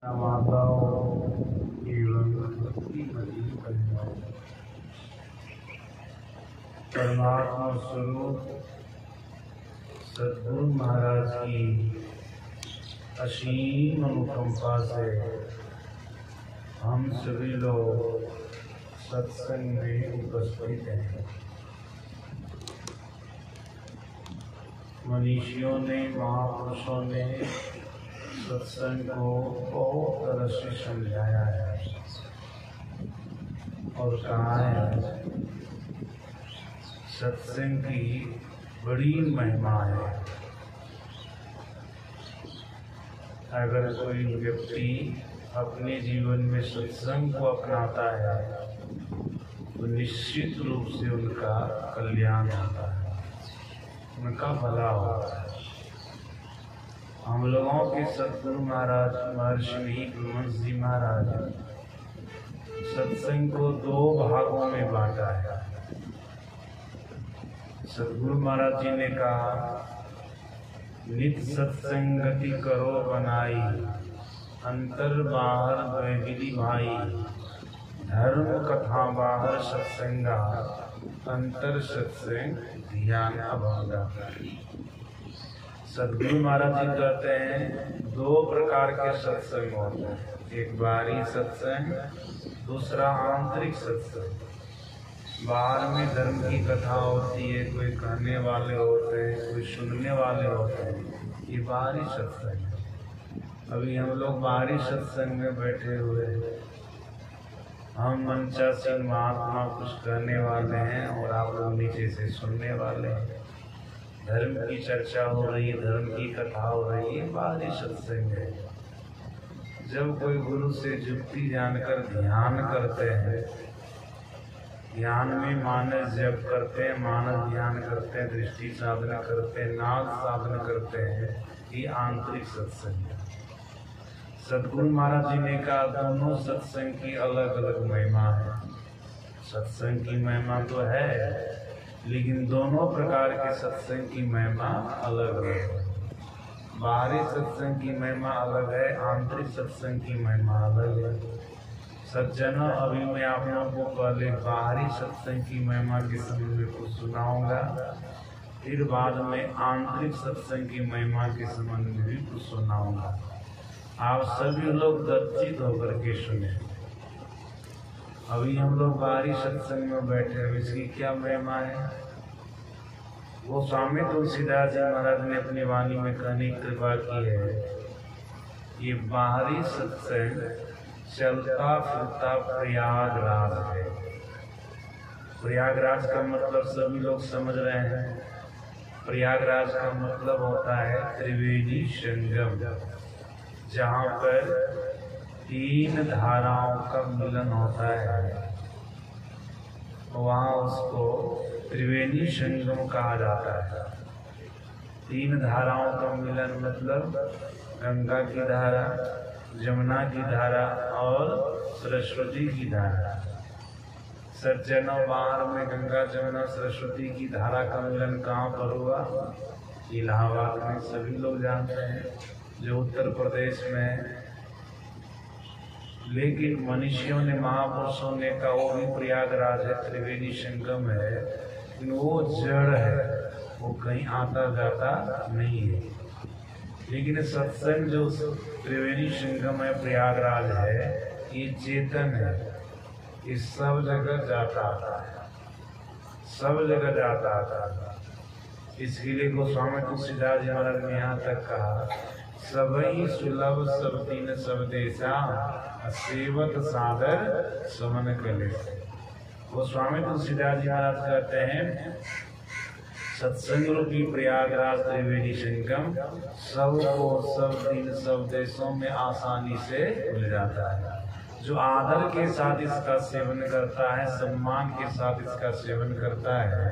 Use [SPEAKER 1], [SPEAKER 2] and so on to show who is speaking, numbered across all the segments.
[SPEAKER 1] माताओं एवं भक्तिमती कन्याओं, परमात्मा स्वरूप सद्गुरु महाराज की असीम अनुकंपा से हम सभी लोग सत्संग में उपस्थित हैं। मनीषियों ने, महापुरुषों ने सत्संग को बहुत तरह से समझाया है और कहा है सत्संग की बड़ी महिमा है। अगर कोई व्यक्ति अपने जीवन में सत्संग को अपनाता है तो निश्चित रूप से उनका कल्याण होता है, उनका भला होता है। हम लोगों के सद्गुरु महाराज महर्षि ब्रह्मंश जी महाराज सत्संग को दो भागों में बांटा है। सद्गुरु महाराज जी ने कहा, नित सत्संगति करो बनाई, अंतर बाहर द्वैविधि भाई, धर्म कथा बाहर सत्संगा, अंतर सत्संग ध्यान अभंगा। सद्गुरु महाराज जी कहते हैं दो प्रकार के सत्संग होते हैं, एक बाहरी सत्संग, दूसरा आंतरिक सत्संग। बाहर में धर्म की कथा होती है, कोई कहने वाले होते हैं, कोई सुनने वाले होते हैं, ये बाहरी सत्संग है। अभी हम लोग बाहरी सत्संग में बैठे हुए हैं, हम मंचासीन महात्मा कुछ कहने वाले हैं और आप लोग नीचे से सुनने वाले हैं। धर्म की चर्चा हो रही है, धर्म की कथा हो रही है, बाहरी सत्संग है। जब कोई गुरु से जुक्ति जानकर ध्यान करते हैं, ध्यान में मानस जप करते हैं, मानस ध्यान करते हैं, दृष्टि साधना करते हैं, नाद साधना करते हैं, ये आंतरिक सत्संग है। सद्गुरु महाराज जी ने कहा दोनों सत्संग की अलग अलग महिमा है। सत्संग की महिमा तो है, लेकिन दोनों प्रकार के सत्संग की महिमा अलग अलग है। बाहरी सत्संग की महिमा अलग है, आंतरिक सत्संग की महिमा अलग है। सज्जनों, अभी मैं आप लोगों को पहले बाहरी सत्संग की महिमा के संबंध में कुछ सुनाऊंगा, फिर बाद में आंतरिक सत्संग की महिमा के संबंध में भी कुछ सुनाऊंगा। आप सभी लोग दर्शित होकर के सुने। अभी हम लोग बाहरी सत्संग में बैठे हैं, इसकी क्या महिमा है वो स्वामी तुलसीदास जी महाराज ने अपनी वाणी में कहने की कृपा की है। ये बाहरी सत्संग चलता फिरता प्रयागराज है। प्रयागराज का मतलब सभी लोग समझ रहे हैं। प्रयागराज का मतलब होता है त्रिवेणी संगम, जहाँ पर तीन धाराओं का मिलन होता है, वहाँ उसको त्रिवेणी संगम कहा जाता है। तीन धाराओं का मिलन मतलब गंगा की धारा, जमुना की धारा और सरस्वती की धारा। सज्जनों, बाहर में गंगा, जमुना, सरस्वती की धारा का मिलन कहाँ पर हुआ? इलाहाबाद में, सभी लोग जानते हैं, जो उत्तर प्रदेश में। लेकिन मनुष्यों ने, महापुरुषों ने कहा वो भी प्रयागराज है, त्रिवेणी संगम है, लेकिन वो जड़ है, वो कहीं आता जाता नहीं है। लेकिन सत्संग जो त्रिवेणी संगम है, प्रयागराज है, ये चेतन है, ये सब जगह जाता आता है, सब जगह जाता आता है। इसके लिए गोस्वामी तुलसीदास जी महाराज ने यहाँ तक कहा, सबई सुलभ सब तीन सब देशा, सेवत सादर समन कले। वो स्वामी तुलसीदास जी महाराज कहते हैं सत्संग रूपी प्रयागराज त्रिवेणी संगम सबको सब दिन सब देशों में आसानी से मिल जाता है। जो आदर के साथ इसका सेवन करता है, सम्मान के साथ इसका सेवन करता है,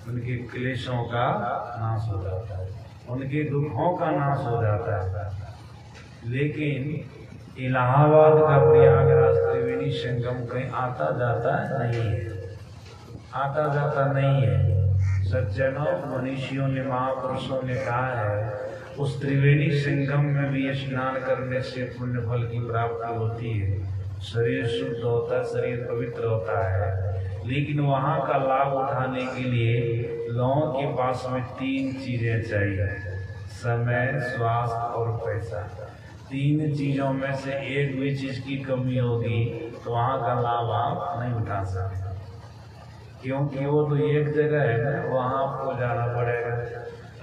[SPEAKER 1] उनके क्लेशों का नाश हो जाता है, उनके दुखों का नाश हो जाता है। लेकिन इलाहाबाद का प्रयागराज त्रिवेणी संगम कहीं आता जाता नहीं है, आता जाता नहीं है। सज्जनों, मनीषियों ने, महापुरुषों ने कहा है उस त्रिवेणी संगम में भी स्नान करने से पुण्य फल की प्राप्ति होती है, शरीर शुद्ध होता है, शरीर पवित्र होता है। लेकिन वहाँ का लाभ उठाने के लिए लोगों के पास में 3 चीजें चाहिए, समय, स्वास्थ्य और पैसा। 3 चीजों में से एक भी चीज की कमी होगी तो वहाँ का लाभ आप नहीं उठा सकते, क्योंकि वो तो एक जगह है ना, वहाँ आपको जाना पड़ेगा।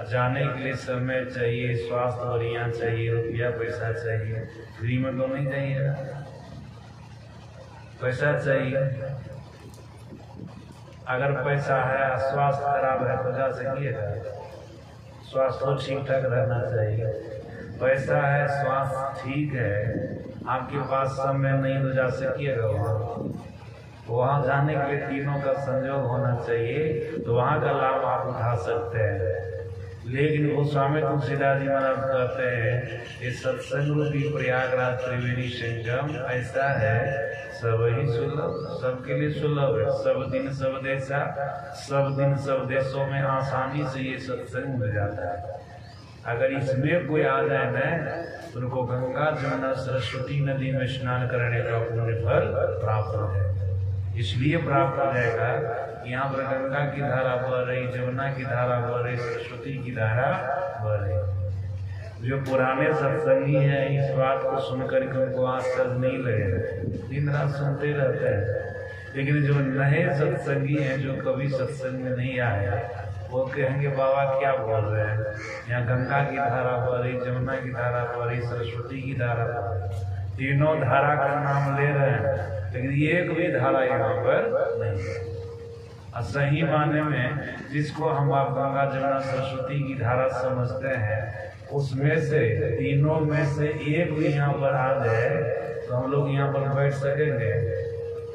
[SPEAKER 1] जाने के लिए समय चाहिए, स्वास्थ्य बढ़िया चाहिए, रुपया पैसा चाहिए, फ्री में तो नहीं चाहिए, पैसा चाहिए। अगर पैसा है, स्वास्थ्य खराब है तो जा सकिएगा? स्वास्थ्य तो ठीक ठाक रहना चाहिए। पैसा है, स्वास्थ्य ठीक है, आपके पास समय नहीं तो जा सकिएगा वहाँ जाने के लिए तीनों का संयोग होना चाहिए, तो वहाँ का लाभ आप उठा सकते हैं। लेकिन गोस्वामी तुलसीदास जी महाराज कहते हैं ये सत्संग रूपी प्रयागराज त्रिवेणी संगम ऐसा है, सब ही सुलभ, सबके लिए सुलभ है। सब दिन सब देशा, सब दिन सब देशों में आसानी से ये सत्संग मिल जाता है। अगर इसमें कोई आ जाए न, उनको गंगा जमुना सरस्वती नदी में स्नान करने का पुण्य फल प्राप्त हो जाएगा। इसलिए प्राप्त हो जाएगा, यहाँ पर गंगा की धारा बह रही, जमुना की धारा बह रही, सरस्वती की धारा बह रही। जो पुराने सत्संगी हैं इस बात को सुनकर के उनको आश्चर्य नहीं लगेगा, दिन रात सुनते रहते हैं। लेकिन जो नए सत्संगी हैं, जो कभी सत्संग में नहीं आए, वो कहेंगे बाबा क्या बोल रहे हैं, यहाँ गंगा की धारा बह रही, जमुना की धारा बह रही, सरस्वती की धारा बह रही, तीनों धारा का नाम ले रहे हैं, लेकिन एक भी धारा यहाँ पर नहीं है। सही माने में जिसको हम आप गंगा जमुना सरस्वती की धारा समझते हैं, उसमें से तीनों में से एक भी यहाँ पर आ जाए तो हम लोग यहाँ पर बैठ सकेंगे?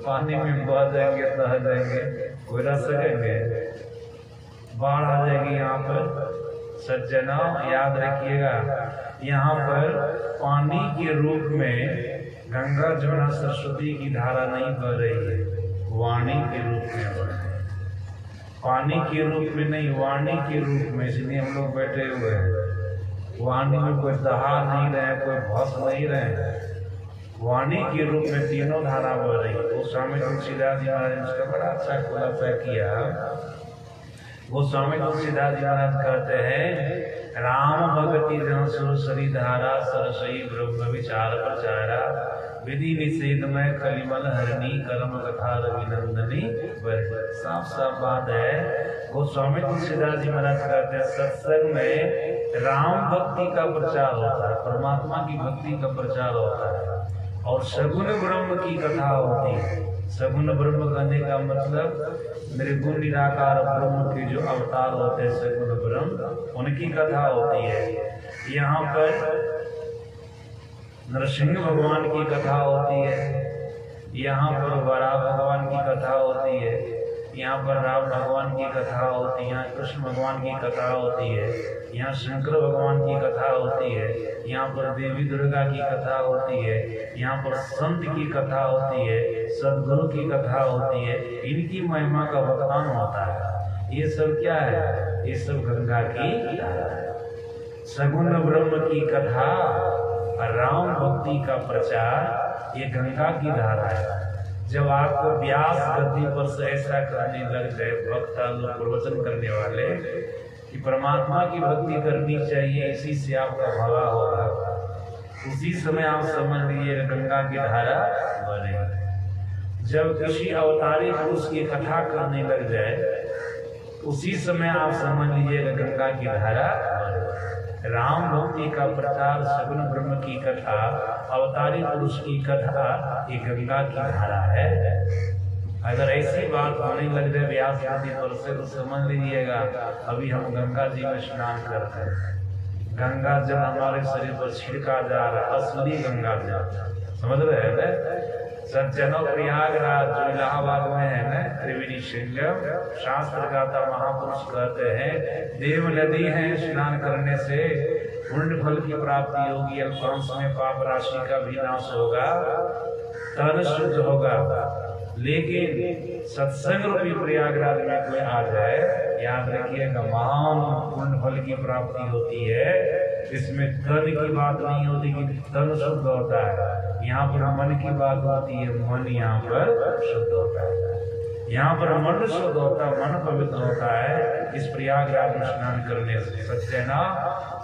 [SPEAKER 1] पानी में बह जाएंगे, तह जाएंगे, कोई रह सकेंगे? बाढ़ आ जाएगी यहाँ पर। सज्जनों याद रखिएगा, यहाँ पर पानी के रूप में गंगा जमुना सरस्वती की धारा नहीं बह रही है, वाणी के रूप में बह रही है। पानी के रूप में नहीं, वाणी के रूप में, इसलिए हम लोग बैठे हुए हैं। वाणी में कोई दहा नहीं रहे, कोई भस नहीं रहे, वाणी के रूप में तीनों धारा बह रही है। गोस्वामी तुलसीदास जी महाराज ने उसका बड़ा अच्छा खुलासा किया। गोस्वामी तुलसीदास जी महाराज कहते हैं, राम भगति जन सुरसरी धारा, सरसई ब्रह्म विचार प्रचारा, विधि निषेध में कलिमल हरणी, कर्म कथा रविनंदनी। साफ साफ बात है। गोस्वामी तुलसीदास जी महाराज कहते हैं, सत्संग में राम भक्ति का प्रचार होता है, परमात्मा की भक्ति का प्रचार होता है, और सगुण ब्रह्म की कथा होती है। सगुण ब्रह्म कहने का मतलब निर्गुण निराकार ब्रह्म के जो अवतार होते हैं, सगुण ब्रह्म, उनकी कथा होती है। यहाँ पर नरसिंह भगवान की कथा होती है, यहाँ पर वराह भगवान की कथा होती है, यहाँ पर राम भगवान की कथा होती है, यहाँ कृष्ण भगवान की कथा होती है, यहाँ शंकर भगवान की कथा होती है, यहाँ पर देवी दुर्गा की कथा होती है, यहाँ पर संत की कथा होती है, सदगुरु की कथा होती है, इनकी महिमा का बखान होता है। ये सब क्या है? ये सब गंगा की सगुण ब्रह्म की कथा, राम भक्ति का प्रचार, ये गंगा की धारा है। जब आपको व्यास गद्दी पर से ऐसा करने लग गए भक्त लोग, प्रवचन करने वाले, कि परमात्मा की भक्ति करनी चाहिए, इसी से आपका भला होगा, उसी समय आप समझ लीजिए गंगा की धारा बनेगी। जब किसी अवतारी पुरुष की कथा करने लग जाए, उसी समय आप समझ लीजिएगा गंगा की धारा। राम भक्ति का प्रचार, सगुण ब्रह्म की कथा, अवतारी पुरुष की कथा, ये गंगा की धारा है। अगर ऐसी बात होने लग जाए व्यास नदी पर से, तो समझ लीजिएगा अभी हम गंगा जी में स्नान करते हैं, गंगा जल हमारे शरीर पर छिड़का जा रहा है, असली गंगा जल, समझ रहे हैं? सज्जनों, प्रयागराज जो इलाहाबाद में है ना, त्रिवेणी संगम, शास्त्र गाता महापुरुष कहते हैं, देव नदी है, स्नान करने से पुण्य फल की प्राप्ति होगी, अल्पांश में पाप राशि का भी नाश होगा, तन शुद्ध होगा। लेकिन सत्संग रूपी प्रयागराज में कोई आ जाए, याद रखिएगा महान पुण्य फल की प्राप्ति होती है। इसमें तन की बात नहीं होती कि तन शुद्ध होता है, यहाँ पर मन की बात होती है, मन यहाँ पर शुद्ध होता है, यहाँ पर मन शुद्ध होता है, मन पवित्र होता है इस प्रयागराज में स्नान करने से। सच्चे ना,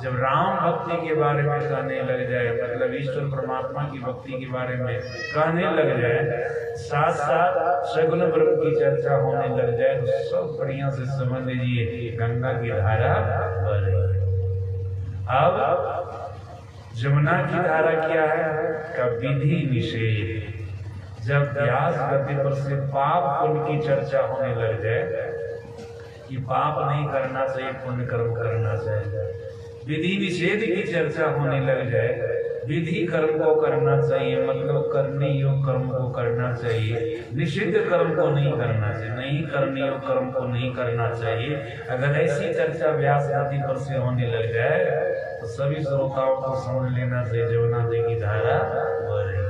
[SPEAKER 1] जब राम भक्ति के बारे में कहने लग जाए, मतलब ईश्वर परमात्मा की भक्ति के बारे में कहने लग जाए, साथ साथ सगुण ब्रह्म की चर्चा होने लग जाए, तो सब बढ़िया से समझ लीजिए गंगा की धारा बह रही है। अब जमुना की धारा क्या है का विधि निषेध। जब व्यास गति पर से पाप पुण्य की चर्चा होने लग जाए कि पाप नहीं करना चाहिए, पुण्य कर्म करना चाहिए, विधि निषेध की चर्चा होने लग जाए, विधि कर्म को करना चाहिए, मतलब करने योग्य कर्म को करना चाहिए, निषिद्ध कर्म को नहीं करना चाहिए, नहीं करने योग्य कर्म को नहीं करना चाहिए, अगर ऐसी चर्चा व्यास गति पर से होने लग जाए तो सभी श्रोताओं को समझ लेना चाहिए जमुना जी की धारा बह रही है,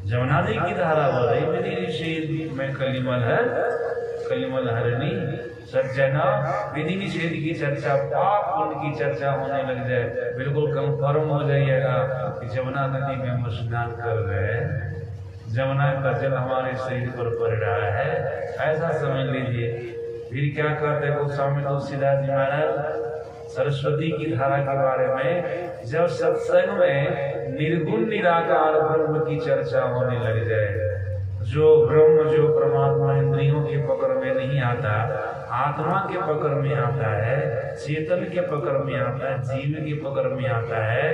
[SPEAKER 1] जमुना जी की धारा बह रही। विधि निषेध में कलिमल है, कलिमल हरणी सज्जना, विधि निषेध की चर्चा, पाप पुण्य की चर्चा होने लग जाए, बिल्कुल कंफर्म हो जाइएगा कि जमुना नदी में हम स्नान कर रहे हैं, जमुना का जल हमारे शरीर पर पड़ रहा है, ऐसा समझ लीजिए। फिर क्या करते गोस्वामी तुलसीदास जी महाराज सरस्वती की धारा के बारे में, जब सत्संग में निर्गुण निराकार ब्रह्म की चर्चा होने लग जाए, जो ब्रह्म जो परमात्मा इंद्रियों के पकड़ में नहीं आता, आत्मा के पकड़ में आता है, चेतन के पकड़ में आता है, जीव के पकड़ में आता है,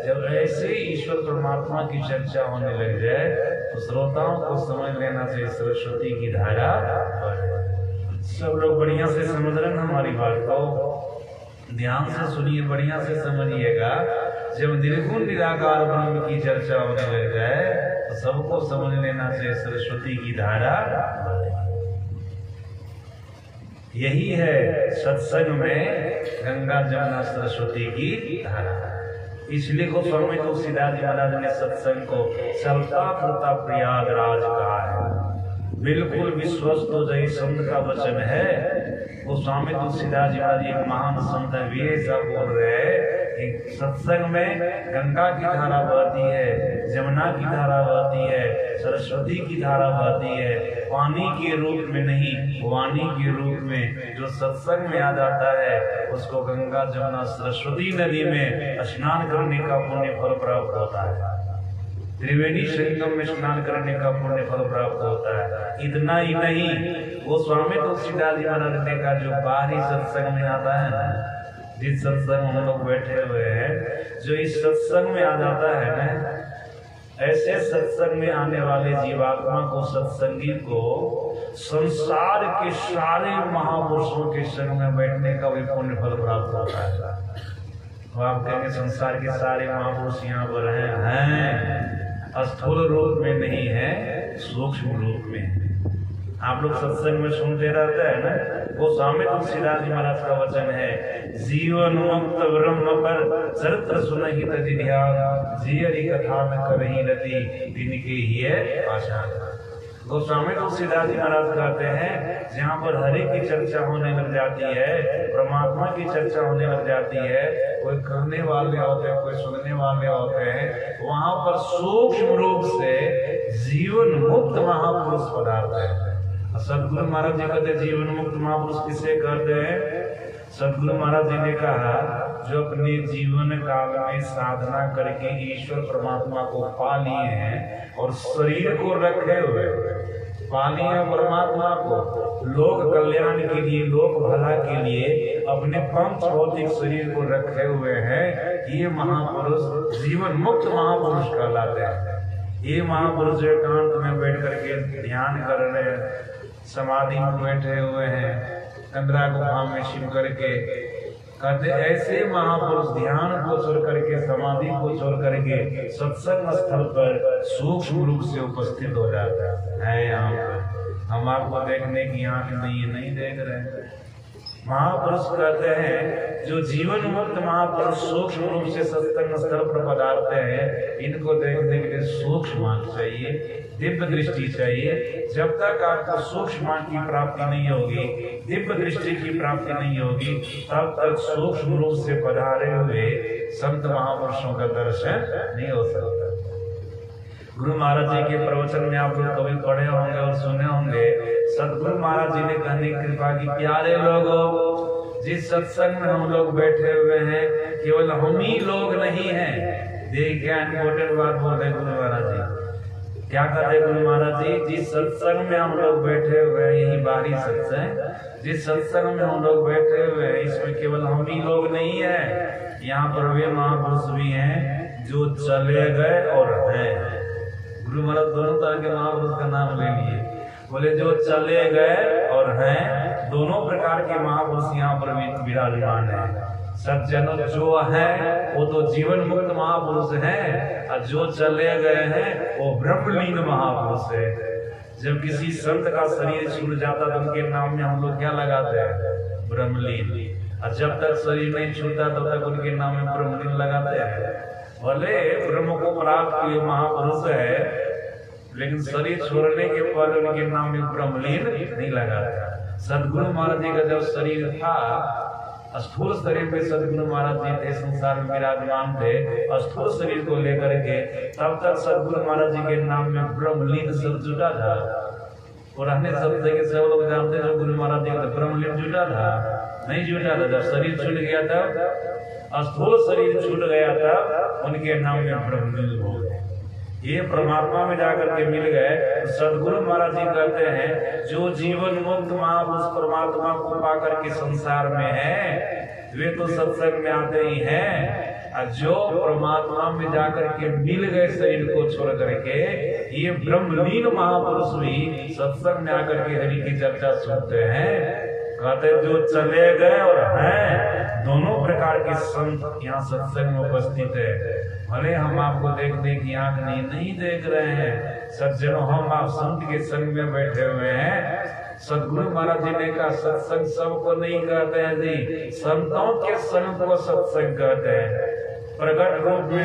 [SPEAKER 1] जब ऐसे ईश्वर परमात्मा की चर्चा होने लग जाए तो श्रोताओं को समझ लेना चाहिए सरस्वती की धारा। सब लोग बढ़िया से समझ रहे हैं हमारी बात को, ध्यान से सुनिए, बढ़िया से समझिएगा। जब निर्गुण निराकार ब्रह्म की चर्चा होने लग जाए तो सबको समझ लेना चाहिए सरस्वती की धारा। यही है सत्संग में गंगा जमुना सरस्वती की धारा। इसलिए गोस्वामी तुलसीदास जी महाराज ने सत्संग को चलता फिरता प्रयागराज कहा है। बिल्कुल विश्वस्त हो जाए संत का वचन है। गोस्वामी तुलसीदास जी महाराज एक महान संत है, वे ऐसा बोल रहे हैं कि सत्संग में गंगा की धारा बहती है, जमुना की धारा बहती है, सरस्वती की धारा बहती है, पानी के रूप में नहीं, वाणी के रूप में। जो सत्संग में आ जाता है उसको गंगा जमुना सरस्वती नदी में स्नान करने का पुण्य फल प्राप्त होता है, त्रिवेणी संगम में स्नान करने का पुण्य फल प्राप्त होता है। इतना ही नहीं, वो स्वामी तुलसीदास जी महाराज ने का जो बाहरी सत्संग में आता है ना, जिस सत्संग में हम लोग बैठे हुए हैं, जो इस सत्संग में आ जाता है ना, ऐसे सत्संग में आने वाले जीवात्मा को, सत्संगी को संसार के सारे महापुरुषों के संग में बैठने का भी पुण्य फल प्राप्त होता है। तो आप कहेंगे संसार के सारे महापुरुष यहाँ पर हैं, स्थूल रूप में नहीं है, सूक्ष्म रूप में है। आप लोग सत्संग में सुनते रहते हैं ना, वो स्वामी तुलसीदास जी महाराज का वचन है, जीवन मुक्त ब्रह्म पर चरित्र सुनहित ध्यान, जियरी कथा में करही रति तिनके ही आशान। गोस्वामी तुलसीदास जी महाराज कहते हैं, जहाँ पर हरि की चर्चा होने लग जाती है, परमात्मा की चर्चा होने लग जाती है, कोई करने वाले होते हैं, कोई सुनने वाले होते हैं, वहां पर सूक्ष्म रूप से जीवन मुक्त महापुरुष पधारते हैं। सदगुरु महाराज जी कहते जीवन मुक्त महापुरुष किसे कहते हैं? सदगुरु महाराज जी ने कहा, जो अपने जीवन काल में साधना करके ईश्वर परमात्मा को पा लिए हैं और शरीर को रखे हुए, पा लिए परमात्मा को लोक कल्याण के लिए, लोक भला के लिए अपने पंच भौतिक शरीर को रखे हुए हैं, ये महापुरुष जीवन मुक्त महापुरुष कहलाते हैं। ये महापुरुष एकांत में बैठ करके ध्यान कर रहे हैं, समाधि में बैठे हुए हैं, चंद्रा गुफा में शिव करके कहते, ऐसे महापुरुष ध्यान को छोड़ करके, समाधि को छोड़ करके सत्संग स्थल पर सूक्ष्म रूप से उपस्थित हो जाता है। यहाँ पर हम आपको देखने की आंख नहीं देख रहे हैं। महापुरुष कहते हैं, जो जीवन मुक्त महापुरुष सूक्ष्म रूप से सत्संग स्थल पर पधारते हैं, इनको देखने के लिए सूक्ष्म आंख चाहिए, दिव्य दृष्टि चाहिए। जब तक आपको सूक्ष्म आंख की प्राप्ति नहीं होगी, दिव्य दृष्टि की प्राप्ति नहीं होगी, तब तक सूक्ष्म रूप से पधारे हुए संत महापुरुषों का दर्शन नहीं हो सकता। गुरु महाराज जी के प्रवचन में आप लोग कभी पढ़े होंगे और सुने होंगे, सदगुरु महाराज जी ने कहने की कृपा की, प्यारे लोगों, जिस सत्संग में हम लोग बैठे हुए हैं केवल हम ही लोग नहीं हैं। देख क्या इम्पोर्टेंट बात बोल रहे गुरु महाराज जी। क्या कहते गुरु महाराज जी, जिस सत्संग में हम लोग बैठे हुए हैं, यही बारी सत्संग, जिस सत्संग में हम लोग बैठे हुए हैं इसमें केवल हम ही लोग नहीं है, यहाँ पर वे महापुरुष भी हैं जो चले गए और हैं। गुरु महाराज दोनों तरह के महापुरुष का नाम ले लिए, बोले जो चले गए और हैं, दोनों प्रकार के महापुरुष यहाँ पर विराजमान है। सज्जनों जो है वो तो जीवन मुक्त महापुरुष हैं, और जो चले गए हैं वो ब्रह्मलीन महापुरुष है। जब किसी संत का शरीर छूट जाता तो उनके नाम में हम लोग क्या लगाते हैं? ब्रह्मलीन। और जब तक शरीर नहीं छूटता तब तक उनके नाम में ब्रह्मलीन लगाते हैं। भले ब्रह्म को प्राप्त किए महापुरुष है, लेकिन शरीर छोड़ने के बाद उनके नाम में ब्रह्मलीन नहीं लगाता। सदगुरु महाराज जी का जब शरीर था, स्थूल शरीर पे सदगुरु महाराज जी थे, संसार में विराजमान थे, स्थूल शरीर को लेकर के, तब तक सदगुरु महाराज जी के नाम में ब्रह्मलीन शब्द जुटा था। पुराने शब्द के सब लोग जानते हैं, गुरु महाराज जी का ब्रह्मलीन जुटा था? नहीं जुटा था। जब शरीर छूट गया था, स्थूल शरीर छूट गया था, उनके नाम में ब्रह्मलीन हो गए। ये परमात्मा में जाकर के मिल गए। सदगुरु महाराज जी कहते हैं, जो जीवन मुक्त महापुरुष परमात्मा को पाकर के संसार में है, वे तो सत्संग में आते ही हैं, और जो परमात्मा में जाकर के मिल गए शरीर को छोड़ करके, ये ब्रह्मलीन महापुरुष भी सत्संग में आकर के हरि की चर्चा सुनते हैं। कहते जो चले गए और हैं, दोनों प्रकार के संत यहाँ सत्संग में उपस्थित है। भले हम आपको देख देख आंख नहीं देख रहे हैं, सज्जनों हम आप संत के संग में बैठे हुए हैं। सदगुरु महाराज जी ने कहा, सत्संग सबको नहीं कहते हैं जी, संतों के संग को सत्संग कहते हैं। प्रकट रूप में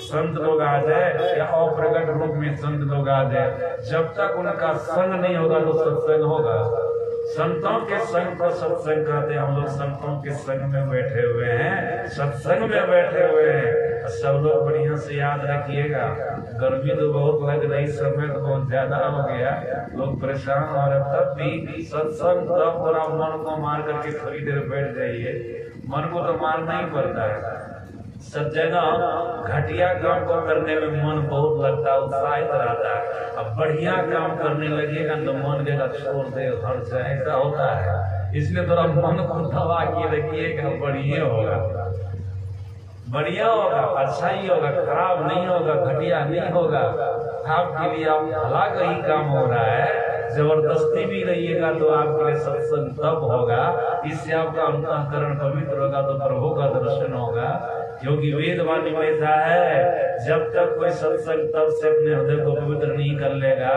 [SPEAKER 1] संत लोग आ जाए या अप्रकट रूप में संत लोग आ जाए, जब तक उनका संग नहीं होगा तो सत्संग होगा। संतों के संग को सत्संग कहते हैं। हम लोग संतों के संग में बैठे हुए हैं, सत्संग में बैठे हुए हैं। सब लोग बढ़िया से याद रखिएगा, गर्मी तो बहुत लग रही, समय तो बहुत ज्यादा हो गया, लोग परेशान हो रहे, तब भी सत्संग तब थोड़ा मन को मार करके थोड़ी देर बैठ जाइए। मन को तो मारना ही पड़ता है। सब जगह घटिया काम को करने में मन बहुत लगता है, उत्साहित रहता है। अब बढ़िया काम करने लगेगा तो मन देगा छोड़ दे, हट जाए, ऐसा होता है। इसलिए थोड़ा मन को दबा के रखिएगा, बढ़िया होगा, बढ़िया होगा, अच्छा ही होगा, खराब नहीं होगा, घटिया नहीं होगा। आपके लिए आप भला का ही काम हो रहा है। जबरदस्ती भी रहिएगा तो आपके लिए सत्संग तब होगा, इससे आपका अंतःकरण पवित्र होगा, तो प्रभु का दर्शन होगा। क्योंकि वेद वाणी में ऐसा है, जब तक कोई सत्संग तब से अपने हृदय को पवित्र नहीं कर लेगा,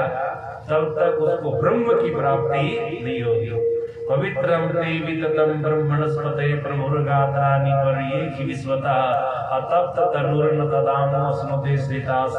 [SPEAKER 1] तब तक उसको ब्रह्म की प्राप्ति नहीं होगी। पवित्रम विततम ब्रह्मणस्पते प्रभुर्गात्राणि पर्येखि विश्वतः अतप्त तनुर्न तदामो स्नुते श्रितास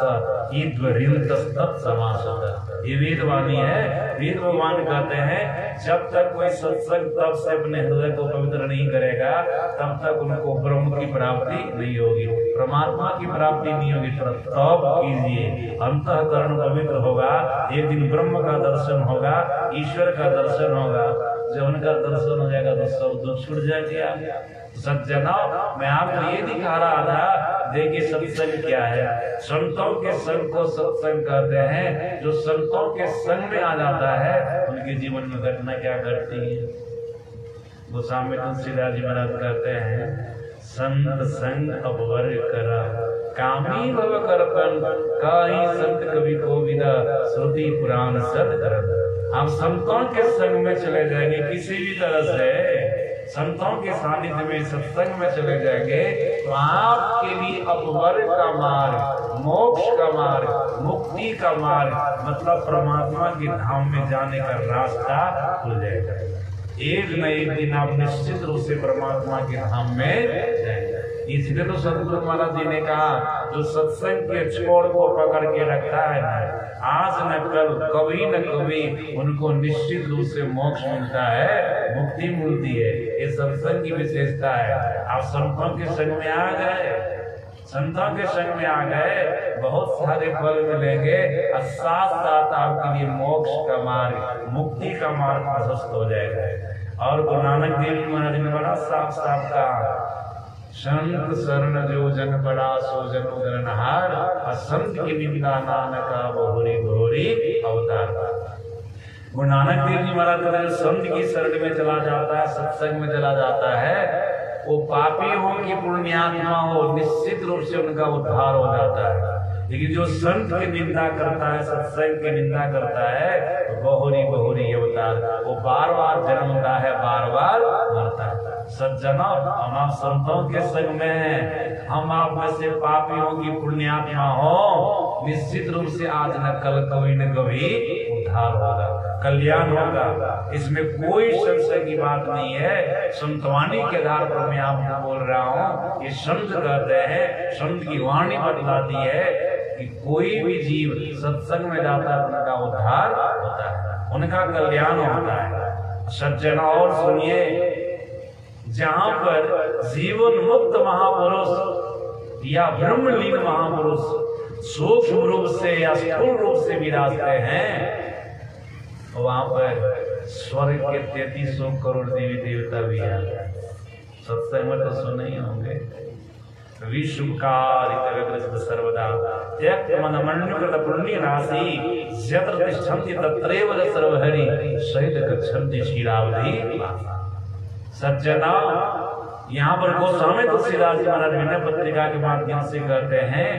[SPEAKER 1] ईद्वरिन्तस्तत्समासः। ये वेदवाणी है। वेद भगवान कहते हैं, जब तक कोई सत्संग तब से अपने हृदय को पवित्र नहीं करेगा, तब तक उनको ब्रह्म की प्राप्ति नहीं होगी, परमात्मा की प्राप्ति नहीं होगी। तब कीजिए, अंतःकरण पवित्र होगा, एक दिन ब्रह्म का दर्शन होगा, ईश्वर का दर्शन होगा। जब उनका दर्शन हो जाएगा तो सब दुख छूट जाएगा। सज्जनों, मैं आपको ये दिखा रहा था, देखिए सत्संग क्या है। संतों के संग को सत्संग कहते हैं। जो संतों के संग में आ जाता है, उनके जीवन में घटना क्या घटती है। गोस्वामी तुलसीदास जी महाराज कहते हैं, संत संग अपवर करा कामी भव करपन, काई संत कवि को विदा श्रुति पुराण सद करत। आप संतों के संग में चले जाएंगे, किसी भी तरह से संतों के सानिध्य में सत्संग में चले जाएंगे, तो आपके लिए अपवर का मार्ग, मोक्ष का मार्ग, मुक्ति का मार्ग, मतलब परमात्मा के धाम में जाने का रास्ता खुल जाएगा। एक न एक दिन आप निश्चित रूप से परमात्मा के धाम में जाएंगे। इसलिए तो सतगुरु महाराज जी ने कहा जो सत्संग के छोड़ को पकड़ के रखता है ना, आज न कल कभी न कभी उनको निश्चित रूप से मोक्ष मिलता है, मुक्ति मिलती है। ये सत्संग की विशेषता है। आप संतों के संग में आ गए, संतों के संग में आ गए, बहुत सारे फल मिलेंगे और साथ साथ आपके लिए मोक्ष का मार्ग, मुक्ति का मार्ग प्रशस्त हो जाएगा। और गुरु नानक देव जी महाराज ने बड़ा साफ साफ कहा, संत शरण जो जन पड़ा सो जन उदरनहार, असंत की निंदा नानका बहुरी बहुरी अवतार। गुरु नानक देव जी महाराज संत की शरण में चला जाता है, सत्संग में चला जाता है, वो पापी हो कि पुण्यात्मा हो, निश्चित रूप से उनका उद्धार हो जाता है। लेकिन जो संत की निंदा करता है, सत्संग की निंदा करता है, तो बहुरी बहुरी अवतार, वो बार बार जन्मता है, बार बार मरता है। सज्जनों, हम आप संतों के संग में हैं, हम आप में से पापी हो कि पुण्यात्मा हो, निश्चित रूप से आज न कल कभी न कभी उद्धार होगा, कल्याण होगा। इसमें कोई संशय की बात नहीं है। संतवाणी के आधार पर मैं आपको बोल रहा हूँ, ये संत कहते हैं, संत की वाणी बतलाती है कि कोई भी जीव सत्संग में जाता है, उनका उद्धार होता है, उनका कल्याण होता है। सज्जन, और सुनिए, जहां पर जीवन मुक्त महापुरुष या ब्रह्मलीन महापुरुष सूक्ष्म रूप से या स्थूल रूप से विराजते हैं, वहां पर स्वर्ग के 3300 करोड़ देवी देवता भी आ गए। सत्संग में तो सुने ही होंगे, विश्वकारित सर्वदा त्यक्त मनमन्युकृत पुण्य राशि यत्र तिष्ठन्ति तत्रैव सर्वहरि सहित गच्छन्ति क्षीरावधि। सज्जना, यहाँ पर गोस्वामी तुलसीदास जी महाराज विनय पत्रिका के माध्यम से कहते हैं,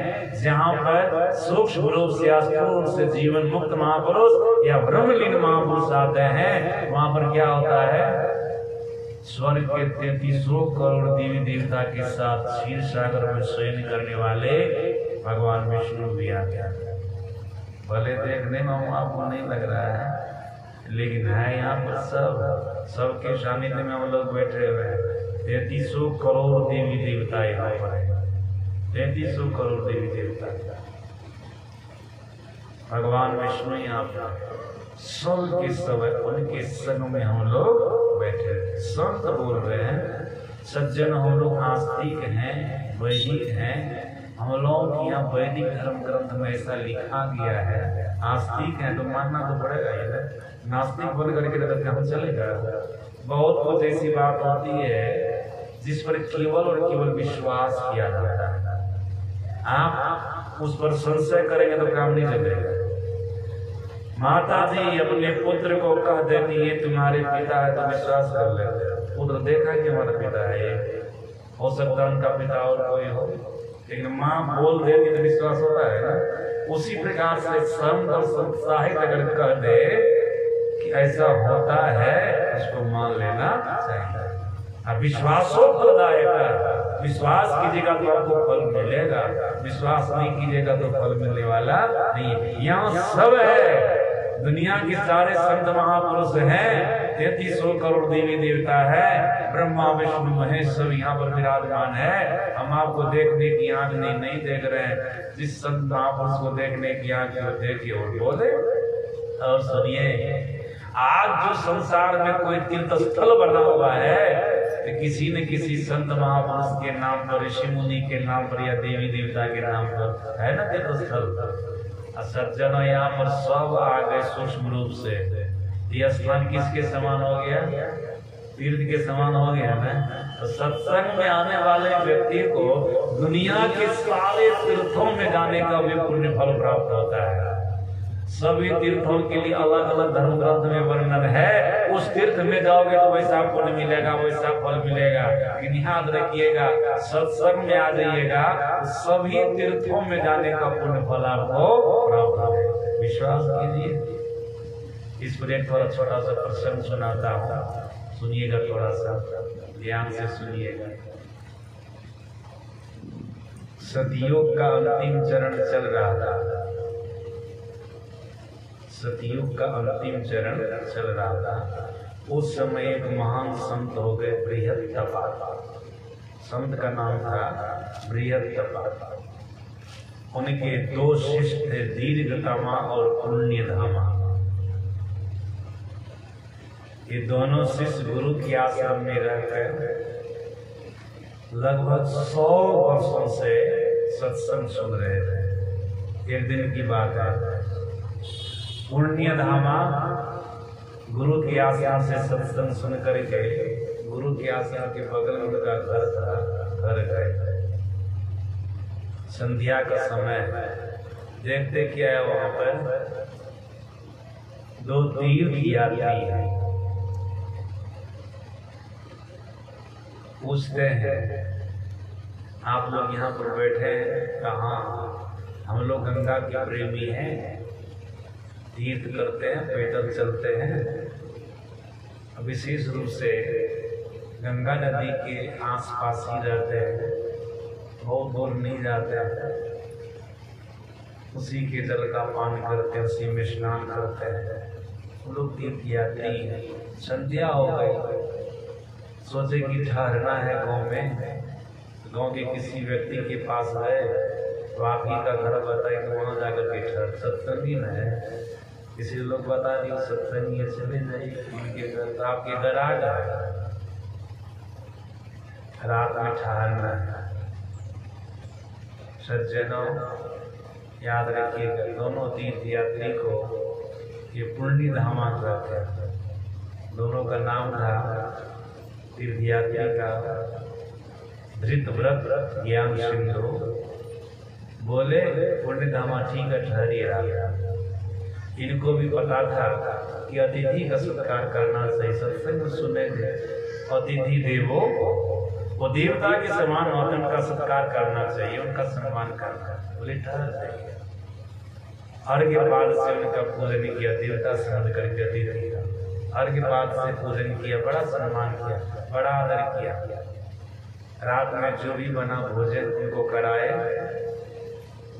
[SPEAKER 1] जहाँ पर सूक्ष्म रूप से स्थूल रूप से जीवन मुक्त महापुरुष या ब्रह्मलीन महापुरुष आते हैं, वहां पर क्या होता है, स्वर्ग के 3300 करोड़ देवी देवता के साथ क्षीर सागर में शयन करने वाले भगवान विष्णु भी आ गया। भले देखने में आपको नहीं लग रहा है, लेकिन है यहाँ पर सबके सानिध्य में हम लोग बैठे हुए हैं। 3300 करोड़ देवी देवता यहाँ पर है, 3300 करोड़ देवी देवता। भगवान विष्णु यहाँ पर सब के सब उनके संग में हम लोग बैठे। संत बोल रहे हैं, सज्जन, हम लोग आस्तिक हैं, वैदिक हैं, हम लोगों की यहाँ वैदिक धर्म ग्रंथ में ऐसा लिखा गया है। आस्तिक है तो मानना तो पड़ेगा ही ना, नास्तिक बोल करके तो काम चलेगा। बहुत कुछ ऐसी बात होती है जिस पर केवल और केवल विश्वास किया जाता है। आप उस पर संशय करेंगे तो काम नहीं चलेगा। माता जी अपने पुत्र को कह देती है तुम्हारे पिता है, तो विश्वास कर लेते। पुत्र देखा कि हमारा पिता है, हो सकता है उनका पिता और कोई हो, लेकिन माँ बोल देती तो विश्वास होता है ना। उसी प्रकार से संत और साहित्य अगर कह दे कि ऐसा होता है, उसको मान लेना चाहिए। अब विश्वासों फलदायक, विश्वास कीजिएगा तो आपको फल मिलेगा, विश्वास नहीं कीजिएगा तो फल मिलने वाला नहीं। यहाँ सब है, दुनिया के सारे संत महापुरुष हैं, 3300 करोड़ देवी देवता है, ब्रह्मा विष्णु महेश सब यहाँ पर विराजमान है। हम आपको देखने की आंख नहीं देख रहे हैं, जिस संत महापुरुष को देखने की आंख देखिए और बोले। और सुनिए, आज जो संसार में कोई तीर्थ स्थल बना हुआ है, तो किसी न किसी संत महापुरुष के नाम पर, ऋषि मुनि के नाम पर या देवी देवता के नाम पर है ना तीर्थ स्थल। सज्जन, यहाँ पर सब आ गए सूक्ष्म रूप से। यह स्थान किसके समान हो गया, तीर्थ के समान हो गया ना। तो सत्संग में आने वाले व्यक्ति को दुनिया के सारे तीर्थों में जाने का भी पुण्य फल प्राप्त होता है। सभी तीर्थों के लिए अलग अलग धर्म ग्रंथ में वर्णन है। उस तीर्थ में जाओगे तो वैसा पुण्य मिलेगा, वैसा फल मिलेगा। लेकिन याद रखिएगा, सत्संग में आ जाइएगा, सभी तीर्थों में जाने का पुण्य फल आपको प्राप्त होगा। विश्वास कीजिए। इस पर एक थोड़ा छोटा सा प्रसंग सुनाता हूँ, सुनिएगा, थोड़ा सा ध्यान से सुनिएगा। सतयुग का अंतिम चरण चल रहा था, सतयुग का अंतिम चरण चल रहा था। उस समय एक महान संत हो गए, बृहद तपा। संत का नाम था बृहत्तपा। उनके दो शिष्य थे, दीर्घतमा और पुण्यधामा। ये दोनों शिष्य गुरु के आश्रम में रहकर लगभग 100 वर्षों से सत्संग सुन रहे थे। एक दिन की बात है, पुण्यधामा गुरु के आश्रम से सत्संग सुन करके गुरु के आश्रम के बगल में उनका घर था, घर गए। संध्या का समय देखते क्या है, वहां पर 2 तीर्थ यात्री हैं। पूछते हैं, आप लोग यहाँ पर बैठे हैं कहाँ? हम लोग गंगा के प्रेमी हैं, तीर्थ करते हैं, पैदल चलते हैं, विशेष रूप से गंगा नदी के आसपास ही रहते हैं, बहुत दूर नहीं जाते हैं। उसी के जल का पान करते हैं, उसी में स्नान करते हैं। हम लोग तीर्थ यात्री हैं। संध्या हो गई, सोचे कि ठहरना है गांव में। गांव के किसी व्यक्ति के पास गए तो आप ही का घर बताए कि वहां जाकर के ठहर, सत्संगी न है। किसी लोग बता दिए सत्संगी है, चले जाइए उनके घर, तो आपके घर आ गए। रात में ठहरना है। सज्जनों, याद रखिएगा, दोनों तीर्थ यात्री को ये पुण्यधामा कहते हैं। दोनों का नाम था तीर्थ यात्री का धृतव्रत, ज्ञान सिंधु। बोले पुण्यधामा ठीक है, ठहरिए रात। इनको भी पता था कि अतिथि का सत्कार करना चाहिए। सत्संग सुने थे, अतिथि देवो, वो देवता के समान होते, उनका सत्कार करना चाहिए, उनका सम्मान करना। बोले ठहर जाइए। अर्घ्य पाद से उनका पूजन किया, देवता समझ करके अतिथि का अर्घ्य पाद से पूजन किया, बड़ा सम्मान किया, बड़ा आदर किया। रात में जो भी बना भोजन उनको कराए।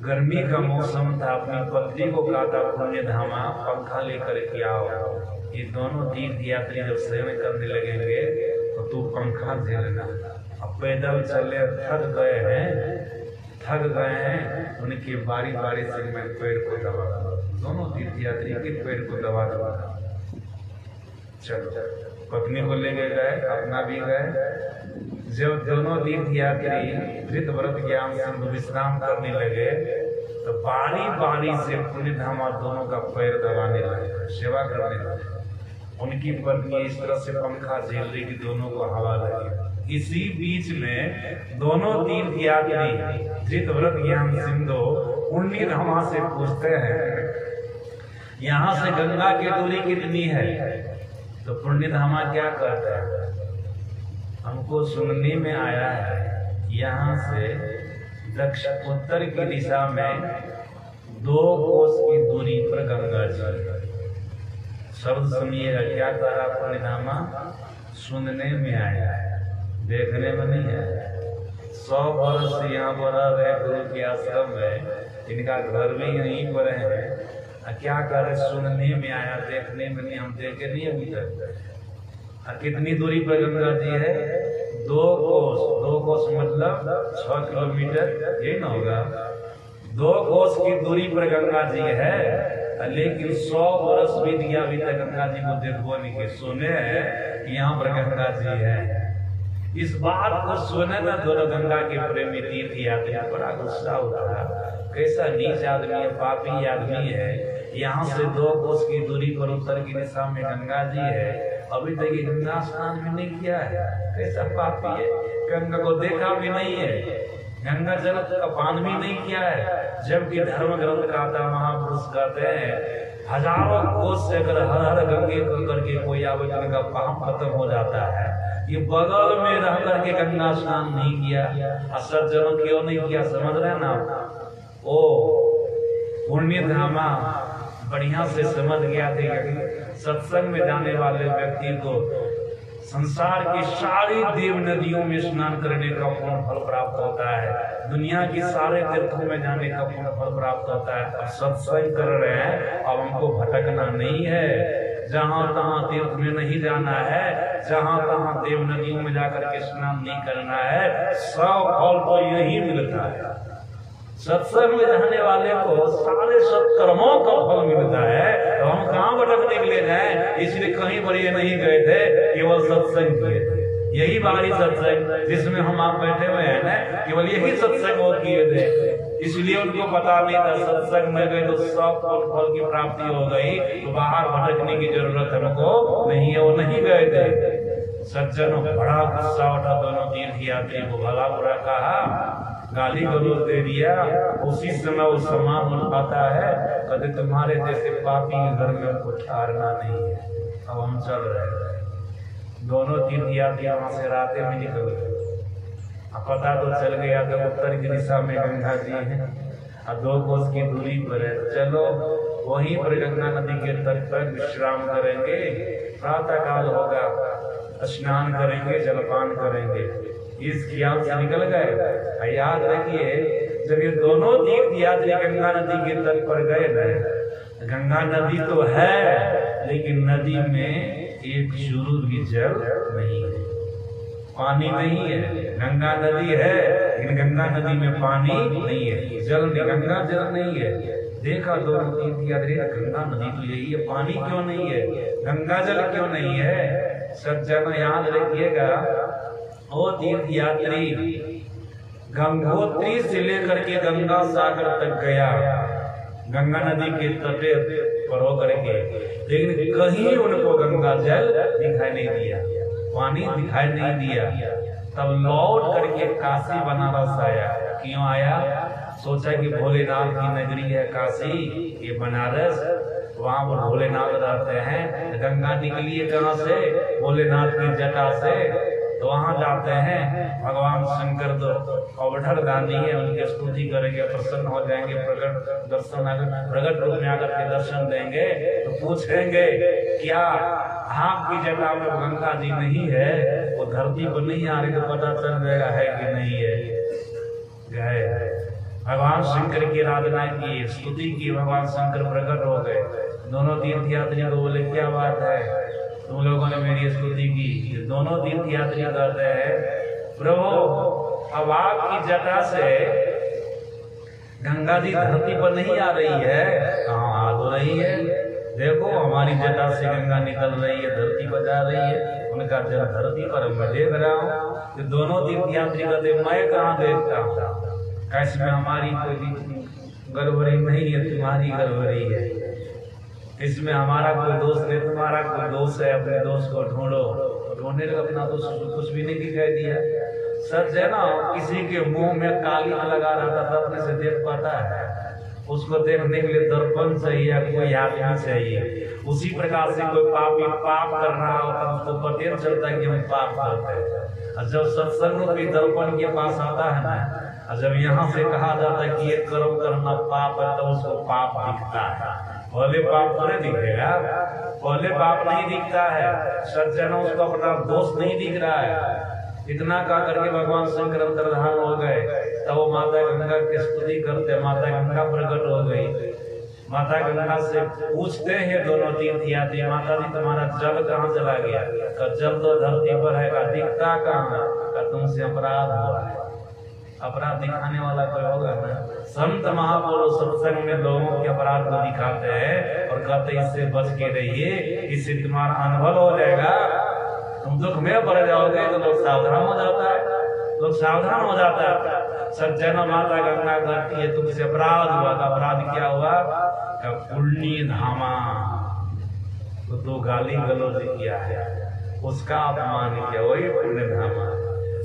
[SPEAKER 1] गर्मी का मौसम था, अपनी पत्नी को कहा था पुण्यधामा पंखा लेकर के आओ। ये दोनों तीर्थ यात्री जब सेवन करने लगेंगे तो तू पंखा झेलना। अब पैदल चले, थक गए हैं। उनके बारी बारी से मैं पेड़ को दबा, दोनों तीर्थ यात्री के पेड़ को दबा। चलो, पत्नी को लेके गए, अपना भी गए। जब दोनों तीर्थ यात्री धृतव्रत ज्ञान सिंधु विश्राम करने लगे तो बारी बारी से पुण्यधामा दोनों का पैर दबाने लगे, सेवा करने लगे। उनकी पत्नी इस तरह से पंखा झेल रही कि दोनों को हवा लगी। इसी बीच में दोनों तीर्थ यात्री धृतव्रत ज्ञान सिंधु पुण्यधामा से पूछते हैं, यहाँ से गंगा की दूरी कितनी है? तो पुण्यधामा क्या कहता है, हमको सुनने में आया है यहाँ से दक्षिण उत्तर की दिशा में 2 कोस की दूरी पर गंगा जी। शब्द सुनिएगा, क्या कह रहा पुण्यधामा? सुनने में आया है, देखने में नहीं आया। 100 वर्ष यहाँ पर रहे गुरु के आश्रम में, इनका घर भी यहीं पर है। क्या करे, सुनने में आया, देखने में नहीं, हम देखे नहीं अभी तक। कितनी दूरी पर गंगा जी है? 2 कोस मतलब 6 किलोमीटर, ये ना होगा। 2 कोस की दूरी पर गंगा जी है, लेकिन 100 वर्ष बीत गया, अभी तक गंगा जी को देखो नहीं के। सुने हैं यहाँ पर गंगा जी है। इस बात को सुने ना दोनों गंगा के प्रेमी तीर्थ यात्री, बड़ा गुस्सा होता है। कैसा नीच आदमी है, पापी आदमी है। यहाँ से 2 कोस की दूरी पर उत्तर की दिशा में गंगा जी है, अभी तक ये गंगा स्नान भी नहीं किया है। कैसा पापी है, गंगा को देखा भी नहीं है, गंगा जल का पान भी नहीं किया है। जबकि धर्म ग्रंथ गाता महापुरुष कहते हैं, हजारों कोस से अगर हर हर गंगे करके कोई आवे, गंगा पाप खत्म हो जाता है। ये बगल में रह करके गंगा स्नान नहीं किया, सज्जनों क्यों नहीं किया, समझ रहे ना? ओ पुण्यधामा बढ़िया से समझ गया थे कि सत्संग में जाने वाले व्यक्ति को संसार की सारी देव नदियों में स्नान करने का पूर्ण फल प्राप्त होता है, दुनिया के सारे तीर्थों में जाने का पूर्ण फल प्राप्त होता है। अब सत्संग कर रहे हैं, अब हमको भटकना नहीं है। जहां तहां तीर्थ में नहीं जाना है, जहां तहां देव नदियों में जाकर के स्नान नहीं करना है, सब फल तो यही मिलता है। सत्संग में रहने वाले को सारे सत्कर्मों का फल मिलता है। तो हम कहाँ भटकने के लिए जाएं? इसलिए कहीं पर ये नहीं गए थे, केवल सत्संग किए थे। यही बारी सत्संग जिसमें हम आप बैठे हुए हैं ना, केवल यही सत्संग वो किए थे। इसलिए उनको पता नहीं था सत्संग में गए तो सब फल की प्राप्ति हो गई, तो बाहर भटकने की जरूरत हमको नहीं है। वो नहीं गए थे। सज्जनों बड़ा गुस्सा उठा, दोनों तीर्थ यात्री को भला बुरा कहा, गाली गलौज दे दिया। उसी समय वो सामान उठ पाता है, कहते तुम्हारे जैसे पापी के घर में हमको ठहरना नहीं है, अब हम चल रहे हैं। दोनों तीर्थ यात्री वहां से रास्ते में निकल गए। अब पता तो चल गया कि उत्तर की दिशा में गंगा जी है, अब 2 कोस की दूरी पर है। चलो वहीं पर गंगा नदी के तट पर विश्राम करेंगे, प्रातः काल होगा, स्नान करेंगे, जलपान करेंगे। इस ख्याल से निकल गए। याद रखिए, जब ये दोनों तीर्थ यात्री गंगा नदी के तट पर गए न, गंगा नदी तो है लेकिन नदी में एक चुरूर भी जल नहीं है, पानी नहीं है। गंगा नदी है लेकिन गंगा नदी में पानी नहीं है, जल नहीं, गंगा जल नहीं है। देखा दोनों तीर्थ यात्री, गंगा नदी तो यही है, पानी क्यों नहीं है, गंगा जल क्यों नहीं है? सज्जन याद रखिएगा, वो तीर्थ यात्री गंगोत्री से लेकर के गंगा सागर तक गया, गंगा नदी के तटे पर होकर के, लेकिन कहीं उनको गंगा जल दिखाई नहीं दिया, पानी दिखाई नहीं दिया। तब लौट करके काशी बनारस आया। क्यों आया? सोचा कि भोलेनाथ की नगरी है काशी, ये बनारस, वहां पर भोलेनाथ रहते हैं। गंगा निकली है कहाँ से? भोलेनाथ की जटा से। तो वहां जाते हैं, भगवान शंकर तो अवधर दानी है, उनकी स्तुति करेंगे, प्रसन्न हो जाएंगे, प्रगट रूप में आकर के दर्शन देंगे। तो पूछेंगे क्या आपकी जटा में गंगा जी नहीं है? वो धरती पर नहीं आ रही, तो पता चल जाएगा है कि नहीं है। गए भगवान शंकर की आराधना की, स्तुति की, भगवान शंकर प्रकट हो गए। दोनों तीर्थ यात्री को बोले क्या बात है, तुम लोगों ने मेरी स्तुति की? दोनों तीर्थ यात्री कहते हैं, प्रभु अब आपकी जटा से गंगा जी धरती पर नहीं आ रही है। कहाँ आ तो रही है, देखो हमारी जटा से गंगा निकल रही है, धरती पर जा रही है। उनका जल धरती पर मैं देख रहा हूँ। तो दोनों तीर्थ यात्री कहते मैं कहाँ देखता हूँ, इसमें हमारी कोई गड़बड़ी नहीं है, तुम्हारी गड़बड़ी है। इसमें हमारा कोई दोष नहीं, तुम्हारा कोई दोष है, अपने दोष को ढूंढो। ढूंढने का अपना दोष कुछ भी नहीं दिखाई दिया। सच है ना, किसी के मुंह में काली लगा रहता था, अपने से देख पाता है? उसको देखने के लिए दर्पण चाहिए, कोई आदमी चाहिए। उसी प्रकार से कोई पापी पाप कर रहा हो तो उसको पता चलता है कि हम पाप करते हैं। और जब सत्संग रूपी दर्पण के पास आता है ना, और जब यहाँ से कहा जाता है कि ये कर्म करना पाप है, तो उसको पाप दिखता है। पहले पाप तो नहीं दिखेगा, पहले पाप नहीं दिखता है। सज्जन उसको अपना दोष नहीं दिख रहा है। इतना कहा करके भगवान शंकर अंतर्धान हो गए। तब वो माता गंगा की स्तुति करते, माता गंगा प्रकट हो गई। माता गंगा से पूछते हैं दोनों तीर्थ यात्री, माता जी तुम्हारा जल कहाँ चला गया? जल तो धरती पर है, दिखता कहाँ? तुमसे अपराध हुआ है। अपराध दिखाने वाला कोई होगा ना? संत महापुरुष सत्संग में लोगों के अपराध को दिखाते हैं और कहते इससे बच के रहिए, इससे तुम्हारा अनुभव हो जाएगा, तुम दुख में पड़ जाओगे। तो लोग सावधान हो जाता है, लोग सावधान हो जाता है। सज्जन माता गंगा कहती है तुमसे अपराध हुआ। का अपराध क्या हुआ? पुण्य धामा तो गाली गलौज किया है, उसका अपमान किया, वही पुण्य धामा।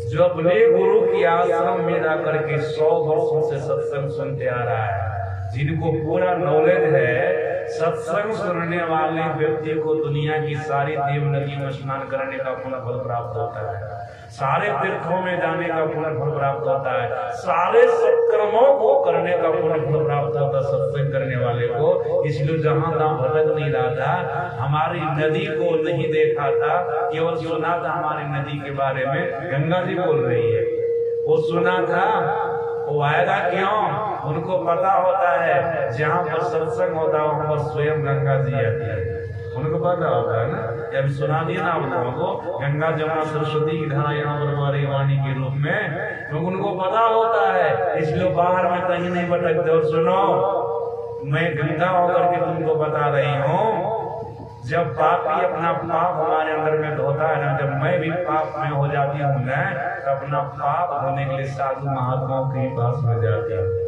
[SPEAKER 1] जो अपने गुरु की आश्रम में जाकर के 100 वर्षों से सत्संग सुनते आ रहा है, जिनको पूरा नॉलेज है, सत्संग सुनने वाले व्यक्ति को दुनिया की सारी देव नदी में स्नान करने का पुण्य फल प्राप्त होता है, सारे तीर्थों में जाने का पुण्य फल प्राप्त होता है, सारे सत्कर्मों को करने का पुण्य फल प्राप्त होता है सत्संग करने वाले को। इसलिए जहां तहां भटक नहीं रहा था, हमारी नदी को नहीं देखा था, केवल सुना था हमारी नदी के बारे में, गंगा जी बोल रही है, वो सुना था। वो आएगा क्यों? उनको पता होता है जहाँ पर सत्संग होता है वहां पर स्वयं गंगा जी आती है। उनको पता होता है ना, जब सुना दिया ना आप लोगों को गंगा जमुना सरस्वती की धारा यहाँ पर हमारी वाणी के रूप में, तो उनको पता होता है, इसलिए बाहर में कहीं नहीं भटकते। और सुनो, मैं गंगा होकर के तुमको बता रही हूँ, जब पापी अपना पाप हमारे अंदर में धोता है ना, जब मैं भी पाप में हो जाती हूँ ना, तो अपना पाप धोने के लिए साधु महात्माओं के पास में जाती हूँ।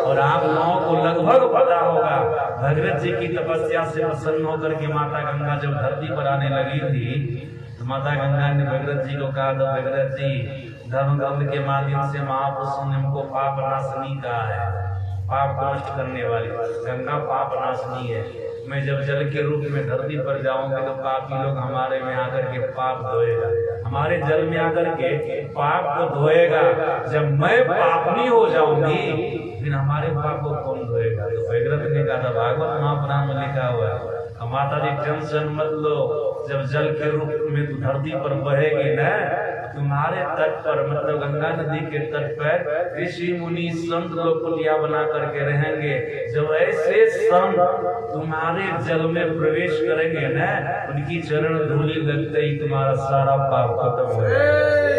[SPEAKER 1] और आप लोगों को लगभग पता होगा, भगीरथ जी की तपस्या से प्रसन्न होकर के माता गंगा जब धरती पर आने लगी थी, तो माता गंगा ने भगीरथ जी को कहा, तो भगीरथ जी धर्म ग्रंथ के माध्यम से महापुरुषों ने हमको पाप नाशनी कहा है, पाप को नष्ट करने वाली गंगा पाप नाशनी है। मैं जब जल के रूप में धरती पर जाऊंगी तो पापी लोग हमारे में आकर के पाप धोएगा, हमारे जल में आकर के पाप को धोएगा। जब मैं पापनी हो जाऊंगी फिर हमारे पाप को कौन धोएगा? तो भगीरथ ने कहा था, भागवत महापुराण में लिखा हुआ है, माता जी टेंशन मत लो, जब जल के रूप में तू धरती पर बहेगी ना, तुम्हारे तट पर मतलब गंगा नदी के तट पर ऋषि मुनि संत लोग पुलिया बना करके रहेंगे। जब ऐसे संत तुम्हारे जल में प्रवेश करेंगे ना, उनकी चरण धूलि लगते ही तुम्हारा सारा पाप खत्म हो जाएगा,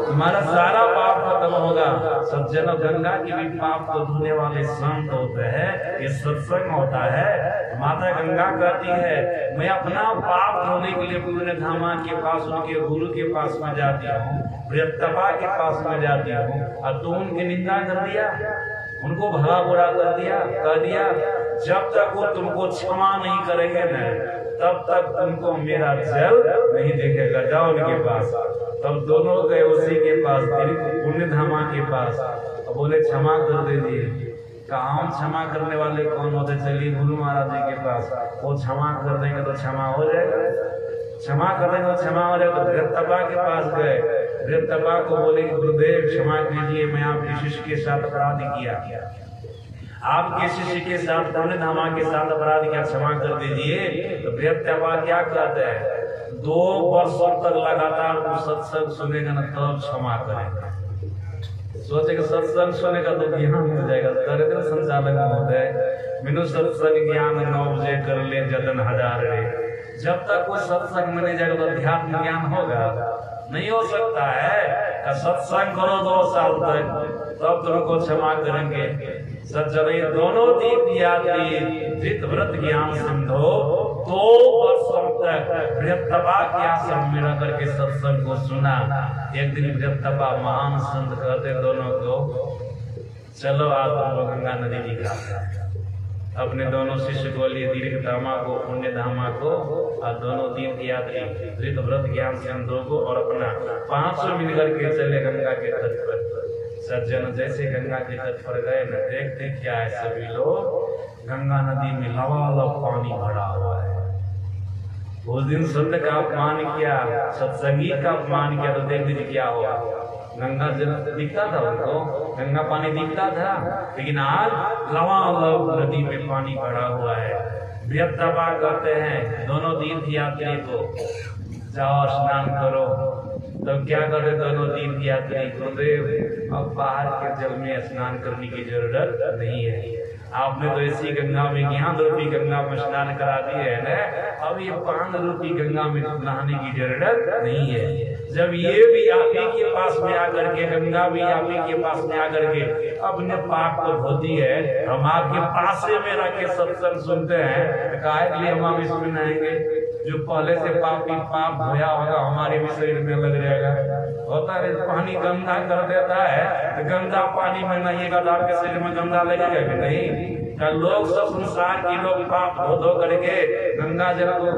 [SPEAKER 1] तुम्हारा सारा पाप खत्म होगा। सज्जन गंगा की भी पाप को धोने वाले संत होते हैं, ये सत्संग होता है। माता गंगा कहती है, मैं अपना पाप धोने के लिए पुण्य धामा के पास, उनके गुरु के पास में जाती हूँ, बृहत्तपा के पास में जाती हूँ, और तू उनकी निंदा कर दिया, उनको भला बुरा कर दिया, कह दिया, जब तक वो तुमको क्षमा नहीं करेंगे न, तब तक तुमको मेरा जल नहीं देखेगा, जाओ उनके पास। तब दोनों गए उसी के पास, पुण्य धामा के पास, और बोले क्षमा कर दीजिए। कहा क्षमा करने वाले कौन होते? चलिए गुरु महाराज जी के पास, वो क्षमा कर देंगे तो क्षमा हो जाएगा, क्षमा कर देंगे तो क्षमा हो जाएगा। तो बृहत्तपा के पास गए, बृहत्तपा को बोले गुरुदेव क्षमा कीजिए, मैं आपके शिष्य के साथ अपराध किया, आपके शिष्य के साथ पुण्य धामा के साथ अपराध किया, क्षमा कर दीजिए। तो बृहत्तपा क्या कहते हैं, 2 वर्षों तक लगातार तू सत्संग सुनेगा ना, तब क्षमा करेगा। सोचेगा सत्संग सुनेगा तो ज्ञान हो जाएगा, दरिद्र संचालक होता है, बिनु सत्संग ज्ञान 9 बजे कर ले जतन 1000 रे। जब तक कोई सत्संग में नहीं जाएगा तो अध्यात्म ज्ञान होगा? नहीं हो सकता है। सत्संग करो 2 साल तक, तब तुमको क्षमा करेंगे। सज्जन दोनों तीर्थयात्री धृत व्रत ज्ञान सिंधो 2 वर्षों तक बृहत्तपा के आश्रम में रह करके सत्संग को सुना। एक दिन बृहत्तपा महान संत कहते दोनों को, चलो आज हम लोग गंगा नदी जी घाट। अपने दोनों शिष्य को लिए दीर्घ धामा को, पुण्य धामा को, और दोनों तीर्थयात्री धृत व्रत ज्ञान सिंधु को, और अपना 500 मिलकर के चले गंगा के तट पर। सज्जन जैसे गंगा के तट पर गए न, देखते क्या है, सभी लोग गंगा नदी में लबालब पानी भरा हुआ है। उस दिन संत का अपमान किया, सत्संगी का अपमान किया, तो देख लीजिए क्या हुआ। गंगा जल दिखता था उनको, गंगा पानी दिखता था, लेकिन आज लबालब नदी में पानी भरा हुआ है। बृहत्तपा कहते हैं दोनों तीर्थयात्री को, जाओ स्नान करो। तो क्या करे दोनों तीर्थयात्री, गुरुदेव अब बाहर के जल में स्नान करने की जरूरत नहीं है, आपने तो इसी गंगा में, ज्ञान रूपी गंगा में स्नान करा दिए है ना, अब ये पान रूपी गंगा में नहाने की जरूरत नहीं है। जब ये भी आप ही के पास में आकर के, गंगा भी आप ही के पास में आकर के अपने पाप को धोती है, हम आपके पास में रह के सत्संग सुनते हैं, काहे के लिए हम इसमें नहाएंगे? जो पहले से पाप धोया होगा हमारे भी शरीर में लग जाएगा। होता है पानी गंदा कर देता है, तो गंदा पानी में नहाइएगा तो आपके शरीर में गंदा लगेगा कि नहीं? लोग सब संसार के लोग पाप धो करके गंगा जल को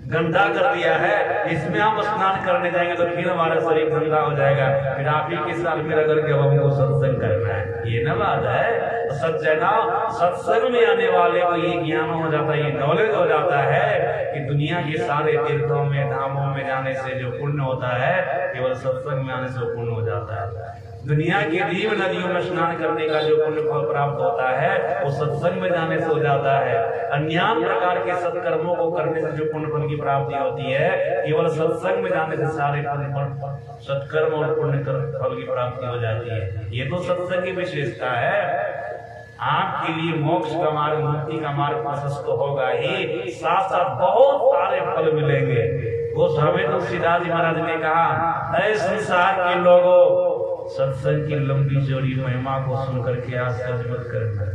[SPEAKER 1] गंदा कर दिया है, इसमें हम स्नान करने जाएंगे तो फिर हमारा शरीर गंदा हो जाएगा, फिर आप ही के साथ में रगड़ के हमको सत्संग करना है। ये न बात है। सज्जना सत्संग में आने वाले को ये ज्ञान हो जाता है, ये नॉलेज हो जाता है कि दुनिया के सारे तीर्थों में, धामों में जाने से जो पुण्य होता है, केवल सत्संग में आने से पुण्य हो जाता है। दुनिया की दीव नदियों में स्नान करने का जो पुण्य फल प्राप्त होता है, वो सत्संग में जाने से हो जाता है। अन्य प्रकार के सत्कर्मों को करने से जो पुण्य फल की प्राप्ति होती है, केवल सत्संग में जाने से सारे सत्कर्म और पुण्य फल की प्राप्ति हो जाती है। ये तो सत्संग की विशेषता है। आपके के लिए मोक्ष का मार्ग, मुक्ति का मार्ग प्रशस्त तो होगा ही, साथ साथ बहुत सारे फल मिलेंगे। वो स्वामी तुलसीदास जी महाराज ने कहा, ऐ संसार के लोगों, सत्संग की लंबी चौड़ी महिमा को सुनकर के आश्चर्य मत करना।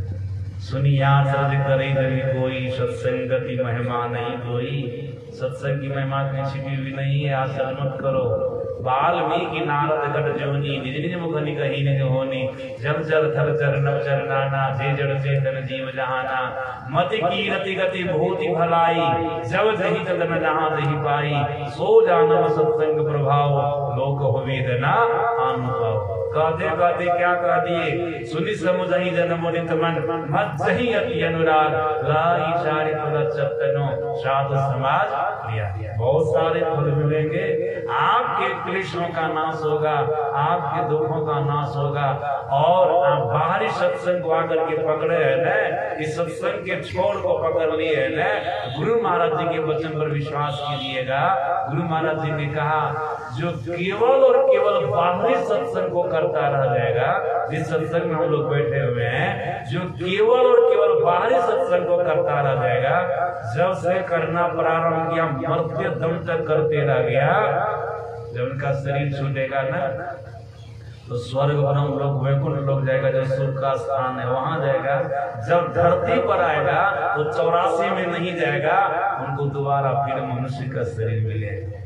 [SPEAKER 1] सुनिए आश्चर्य करे कभी कोई, सत्संगति महिमा नहीं कोई। सत्संग की महिमा किसी भी नहीं है, आश्चर्य मत करो। वाल्मीकि नारद घट जोनी, निज निज मुख निकहि निज होनी, जल चर थर चर नव चर नाना, जे जड़ चेतन जीव जहाना। मति कीरति गति भूति भलाई, जब जहि तदन जहाँ जहि पाई। सो जानव सत्संग प्रभाव, लोक हो वेदना अनुभव। कहते कहते क्या कह दिए, सुनि समुझहि जन मुनित मन, मत जहि अति अनुराग। लाई चारि पद चतनो, साधु समाज लिया। बहुत सारे फल मिलेंगे, आपके क्लेशों का नाश होगा, आपके दुखों का नाश होगा। और आप बाहरी सत्संग को आकर के पकड़े है ना, इस सत्संग के छोर को पकड़ लिए है ना, गुरु महाराज जी के वचन पर विश्वास कीजिएगा। गुरु महाराज जी ने कहा, जो केवल और केवल बाहरी सत्संग को करता रह जाएगा, जिस सत्संग में हम लोग बैठे हुए हैं, जो केवल और केवल बाहरी सत्संग को करता रह जाएगा, जब से करना प्रारंभ किया मरते दम तक करते रह गया, जब उनका शरीर छूटेगा ना, तो स्वर्ग ब्रह्म लोग वैकुंठ लोग जाएगा, जो सुख का स्थान है वहां जाएगा। जब धरती पर आएगा तो 84 में नहीं जाएगा, उनको दोबारा फिर मनुष्य का शरीर मिलेगा,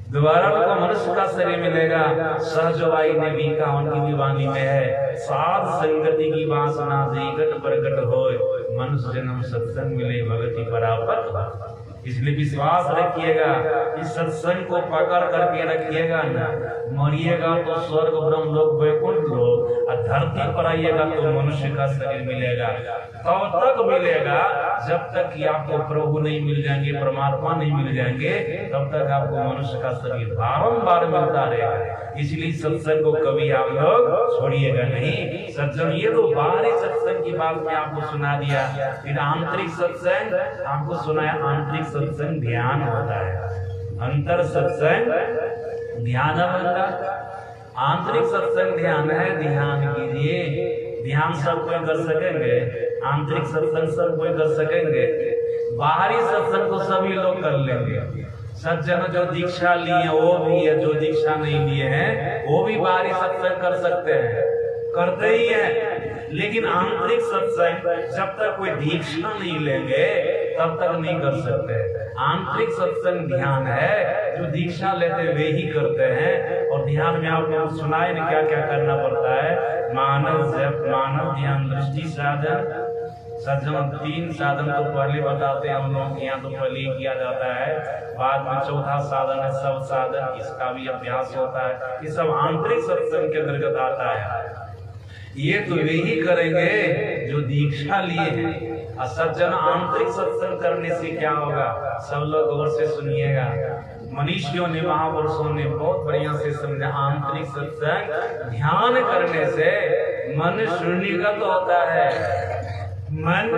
[SPEAKER 1] दोबारा उनको मनुष्य का शरीर मिलेगा। सहजवाई ने भी कहा, उनकी दीवानी में है, साध संगति की वासना गट पर गट होए, मनुष्य जन्म सत्संग मिले भगति परापत। इसलिए विश्वास रखिएगा, इस सत्संग को पकड़ करके रखिएगा ना, मरिएगा तो स्वर्ग ब्रह्म लोक वैकुंठ लोक, और धरती पर आइएगा तो मनुष्य का शरीर मिलेगा। तब तक मिलेगा जब तक कि आपको प्रभु नहीं मिल जाएंगे, परमात्मा नहीं मिल जाएंगे, तब तक आपको मनुष्य का शरीर बारंबार मिलता रहेगा। इसलिए सत्संग को कभी आप लोग छोड़िएगा नहीं। सत्संग, ये तो बाहरी सत्संग की बात मैं आपको सुना दिया, फिर आंतरिक सत्संग आपको सुनाया। आंतरिक सत्संग ध्यान होता है, अंतर सत्संग ध्यान होता। आंतरिक सत्संग ध्यान है, ध्यान कीजिए। ध्यान सब कोई कर सकेंगे, आंतरिक सत्संग सब कोई कर सकेंगे, बाहरी सत्संग को सभी लोग कर लेंगे। सज्जन जो दीक्षा लिए वो भी है, जो दीक्षा नहीं लिए हैं वो भी बाहरी सत्संग कर सकते हैं, करते ही हैं। लेकिन आंतरिक सत्संग जब तक कोई दीक्षा नहीं लेंगे तब तक नहीं कर सकते। आंतरिक सत्संग ध्यान है, जो दीक्षा लेते वे ही करते हैं। और ध्यान में आपने सुनाए ना क्या क्या करना पड़ता है। मानव ध्यान, दृष्टि साधन, सज्जन 3 साधन तो पहले बताते हैं हम लोग, यहाँ तो पहले किया जाता है, बाद में चौथा साधन है सब साधन, इसका भी अभ्यास होता है। ये सब आंतरिक सत्संग के अंतर्गत आता है। ये तो वे ही करेंगे जो दीक्षा लिए हैं। और सज्जन आंतरिक सत्संग करने से क्या होगा, सब लोग गौर से सुनिएगा। मनीषियों ने, महापुरुषों ने बहुत बढ़िया से समझा। आंतरिक सत्संग ध्यान करने से मन शून्यगत होता है, मन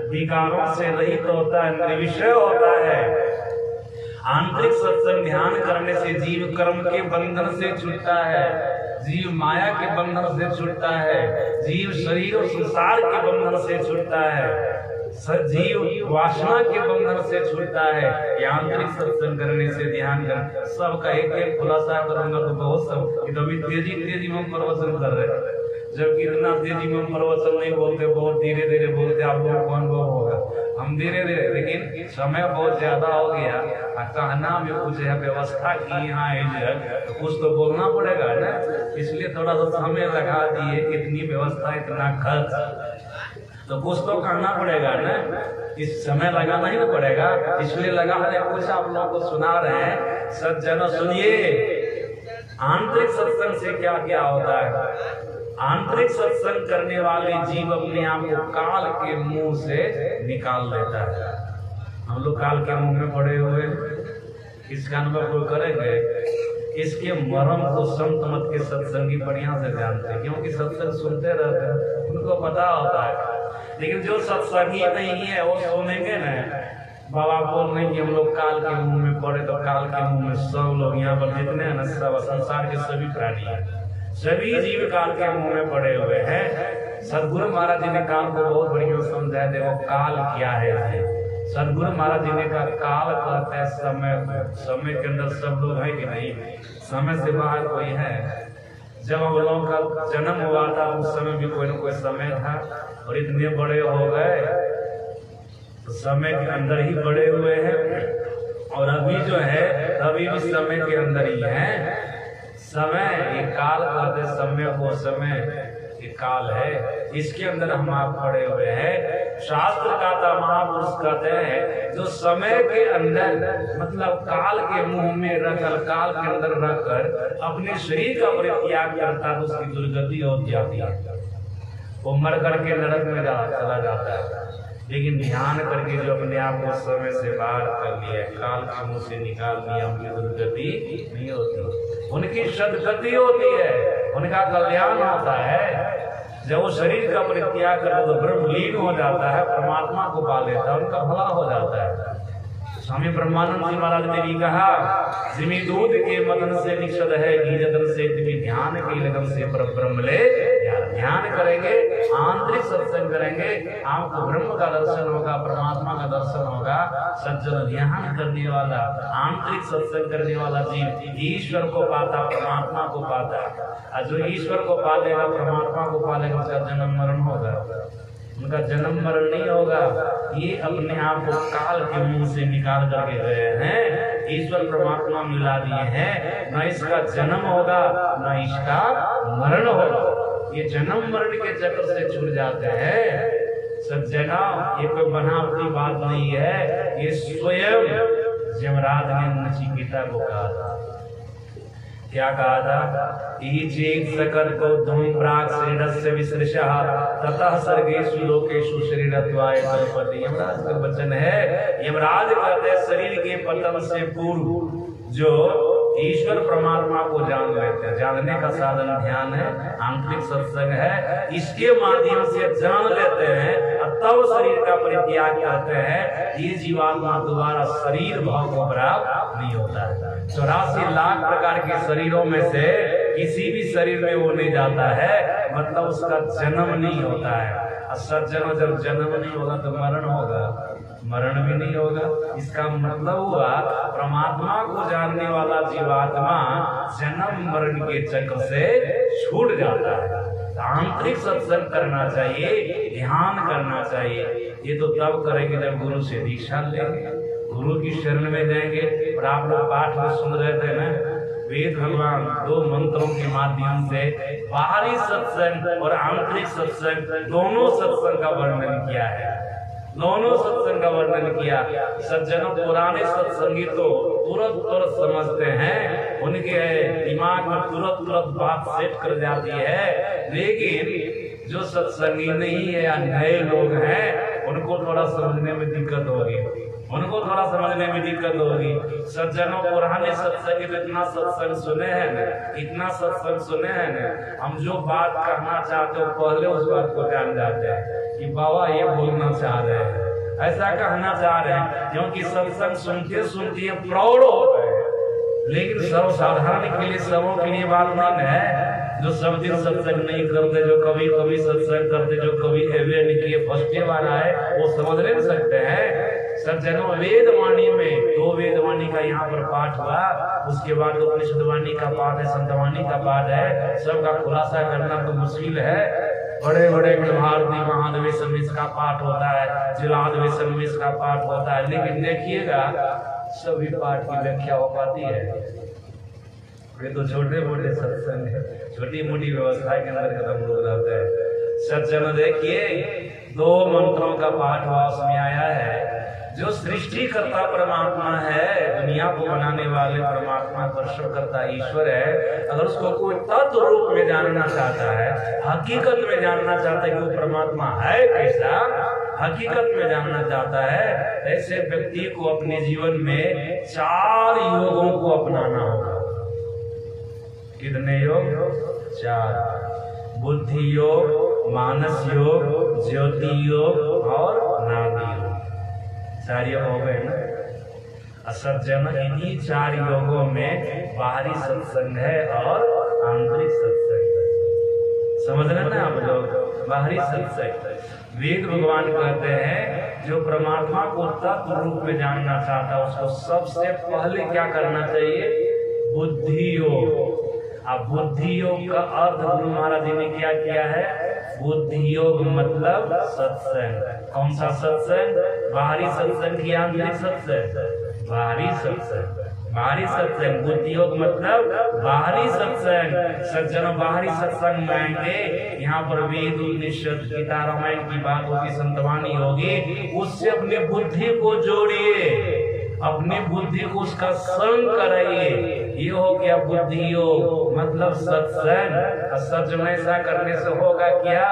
[SPEAKER 1] विकारों से रहित होता है, निर्विषय होता है। आंतरिक सत्संग ध्यान करने से जीव कर्म के बंधन से छूटता है, जीव माया के बंधन से छूटता है, जीव शरीर और संसार के बंधन से छूटता है, जीव वासना के बंधन से छूटता है। आंतरिक सत्संग करने से, ध्यान कर, सबका एक एक खुलासा करूंगा तो बहुत सब इधर तेजी में प्रवचन कर रहे हैं, जबकि इतना तेजी में प्रवचन नहीं बोलते, बहुत धीरे धीरे बोलते। आप लोगों को अनुभव होगा, हम धीरे धीरे, लेकिन समय बहुत ज्यादा हो गया। कहना में कुछ है, व्यवस्था की यहाँ है, तो कुछ तो बोलना पड़ेगा ना, इसलिए थोड़ा सा समय लगा दिए। इतनी व्यवस्था, इतना खर्च, तो कुछ तो करना पड़ेगा ना, इस समय लगाना ही ना पड़ेगा, इसलिए लगा है। कुछ आप लोगों को सुना रहे हैं, सज्जनों सुनिए। आंतरिक सत्संग से क्या क्या होता है। आंतरिक सत्संग करने वाले जीव अपने आप को काल के मुंह से निकाल लेता है। हम लोग काल के मुंह में पड़े हुए, इसका अनुभव कोई करेंगे। इसके मर्म को संत मत के सत्संगी बढ़िया से जानते हैं, क्योंकि सत्संग सुनते रहते हैं, उनको पता होता है। लेकिन जो सत्संगी नहीं है वो सुनेंगे ना, बाबा बोल रहे कि हम लोग काल के मुंह में पड़े, तो काल के मुंह में सब लोग यहाँ पर जितने हैं ना, सब संसार के सभी प्राणी हैं, सभी जीव काल के मुंह में पड़े हुए हैं। सदगुरु महाराज जी ने काल को बहुत बढ़िया समझाया। देखो काल क्या है। सदगुरु महाराज जी ने कहा काल कहते हैं समय। समय के अंदर सब लोग है कि नहीं? समय से बाहर कोई है? जब हम लोगों का जन्म हुआ था उस समय भी कोई ना कोई समय था, और इतने बड़े हो गए तो समय के अंदर ही बड़े हुए हैं, और अभी जो है अभी भी समय के अंदर ही है। समय ये काल कहते समय को, समय ये काल है, इसके अंदर हम आप पड़े हुए हैं। शास्त्र कहता, महापुरुष कहते हैं जो समय के अंदर मतलब काल के मुंह में रखकर, काल के अंदर रखकर अपने शरीर का परित्याग करता है तो उसकी दुर्गति हो जाती है, वो मर करके नरक में चला जाता है। लेकिन ध्यान करके जो अपने आप को समय से बाहर कर लिया, काल के मुंह से निकाल दिया, उनकी दुर्गति नहीं होती, उनकी सदगति होती है, उनका कल्याण होता है। जब वो शरीर का परित्याग करता तो ब्रह्मलीन हो जाता है, परमात्मा को पा लेता है, उनका भला हो जाता है। स्वामी ब्रह्मानंद जी महाराज ने भी कहा, जिमी दूध के मदन से निषद है, जतन से तिमी ध्यान की लगन से पर ब्रह्म ले। ध्यान करेंगे, आंतरिक सत्संग करेंगे, आपको ब्रह्म का दर्शन होगा, परमात्मा का दर्शन होगा। सज्जन ध्यान करने वाला, आंतरिक सत्संग करने वाला जीव ईश्वर को पाता, परमात्मा को पाता। और जो ईश्वर को पालेगा, परमात्मा को पालेगा, उसका जन्म मरण होगा, उनका जन्म मरण नहीं होगा। ये अपने आप को काल के मुंह से निकाल करके गए हैं, ईश्वर परमात्मा मिला दिए हैं। न इसका जन्म होगा न इसका मरण होगा। ये जन्म मरण के चक्कर से छूट जाते हैं। सज्जना, ये कोई बनावटी बात नहीं है, ये स्वयं यमराज ने नचिकेता को कहा था। क्या कहा था? सकल को धूम प्राग श्रेणस्य विसृशः ततः सर्गेषु लोकेषु शरीरत्वाय तल्पति। यमराज का वचन है। यमराज कहते हैं शरीर के पतन से पूर्व जो ईश्वर परमात्मा को जान लेते हैं, जानने का साधन ध्यान है, आंतरिक सत्संग है, इसके माध्यम से जान लेते हैं, तब शरीर का परित्याग करते हैं। ये जीवात्मा दोबारा शरीर भाव को प्राप्त नहीं होता है। 84 लाख प्रकार के शरीरों में से किसी भी शरीर में वो नहीं जाता है, मतलब उसका जन्म नहीं होता है। सज्जनों, जब जन्म नहीं होगा तो मरण होगा, मरण भी नहीं होगा। इसका मतलब हुआ परमात्मा को जानने वाला जीवात्मा जन्म मरण के चक्र से छूट जाता है। आंतरिक सत्संग करना चाहिए, ध्यान करना चाहिए। ये तो तब करेंगे जब गुरु से दीक्षा लेंगे, गुरु की शरण में जाएंगे। और आप लोग पाठ में सुन रहे थे ना, वेद भगवान 2 मंत्रों के माध्यम से बाहरी सत्संग और आंतरिक सत्संग दोनों सत्संग का वर्णन किया है, दोनों सत्संग का वर्णन किया। सज्जनों, पुराने सत्संगी तो तुरंत समझते हैं, उनके दिमाग में तुरंत बात सेट कर जाती है। लेकिन जो सत्संगी नहीं है या नए लोग हैं, उनको थोड़ा समझने में दिक्कत होगी, उनको थोड़ा समझने में दिक्कत होगी। सज्जनों, पुराने सत्संग तो इतना सत्संग सुने हैं ना, इतना सत्संग सुने हैं ना, हम जो बात कहना चाहते हो पहले उस बात को जान जाते हैं कि बाबा ये बोलना चाह रहे हैं, ऐसा कहना चाह रहे हैं। क्योंकि सत्संग सुनते सुनते प्रौढ़ हो गए। लेकिन सर्वसाधारण के लिए, सबों के लिए बात नहीं है। जो सब दिन सत्संग नहीं करते, जो कभी कभी सत्संग करते, जो कभी एवे नहीं किए, फर्स्ट वाला है, वो समझ नहीं सकते हैं। सज्जनों, वेदवाणी में 2 वेदवाणी का यहाँ पर पाठ हुआ, उसके बाद उपनिषदवाणी का पाठ है, संतवाणी का पाठ है। सबका खुलासा करना तो मुश्किल है। बड़े बड़े भारती महादेव समीस का पाठ होता है, जिलादेव समीस का पाठ होता है, लेकिन देखिएगा सभी पाठ की व्याख्या हो पाती है। ये तो छोटे मोटे सत्संग है, छोटी मोटी व्यवस्था के अंदर खत्म हो जाता है। सज्जन, देखिए 2 मंत्रों का पाठ हुआ, उसमें आया है जो सृष्टि करता परमात्मा है, दुनिया को बनाने वाले परमात्मा, वर्षण करता ईश्वर है। अगर उसको कोई तत्व रूप में जानना चाहता है, हकीकत में जानना चाहता है कि वो परमात्मा है कैसा, हकीकत में जानना चाहता है, ऐसे व्यक्ति को अपने जीवन में 4 योगों को अपनाना होगा। कितने योग? 4। बुद्धि योग, मानस योग, ज्योति योग और नादि योग। 4 योग हो गए ना। सज्जन, इन्हीं 4 योगों में बाहरी सत्संग है और आंतरिक सत्संग है। समझ रहे ना आप लोग? बाहरी सत्संग वेद भगवान कहते हैं जो परमात्मा को तत्व रूप में जानना चाहता है उसको सबसे पहले क्या करना चाहिए? बुद्धि योग। अब बुद्धि योग का अर्थ गुरु महाराज जी ने क्या किया है? बुद्धि योग मतलब सत्संग। कौन सा सत्संग? बाहरी सत्संग या आंतरिक सत्संग? बाहरी सत्संग। बाहरी सत्संग। बुद्धि योग मतलब बाहरी सत्संग। सज्जनों बाहरी सत्संग में आएंगे, यहाँ पर वेद उपनिषद गीता रामायण की बात होगी, संतवाणी होगी, उससे अपनी बुद्धि को जोड़िए, अपनी बुद्धि को उसका संग कराइए। ये हो गया बुद्धि योग मतलब सत्संग। सच में ऐसा करने से होगा क्या?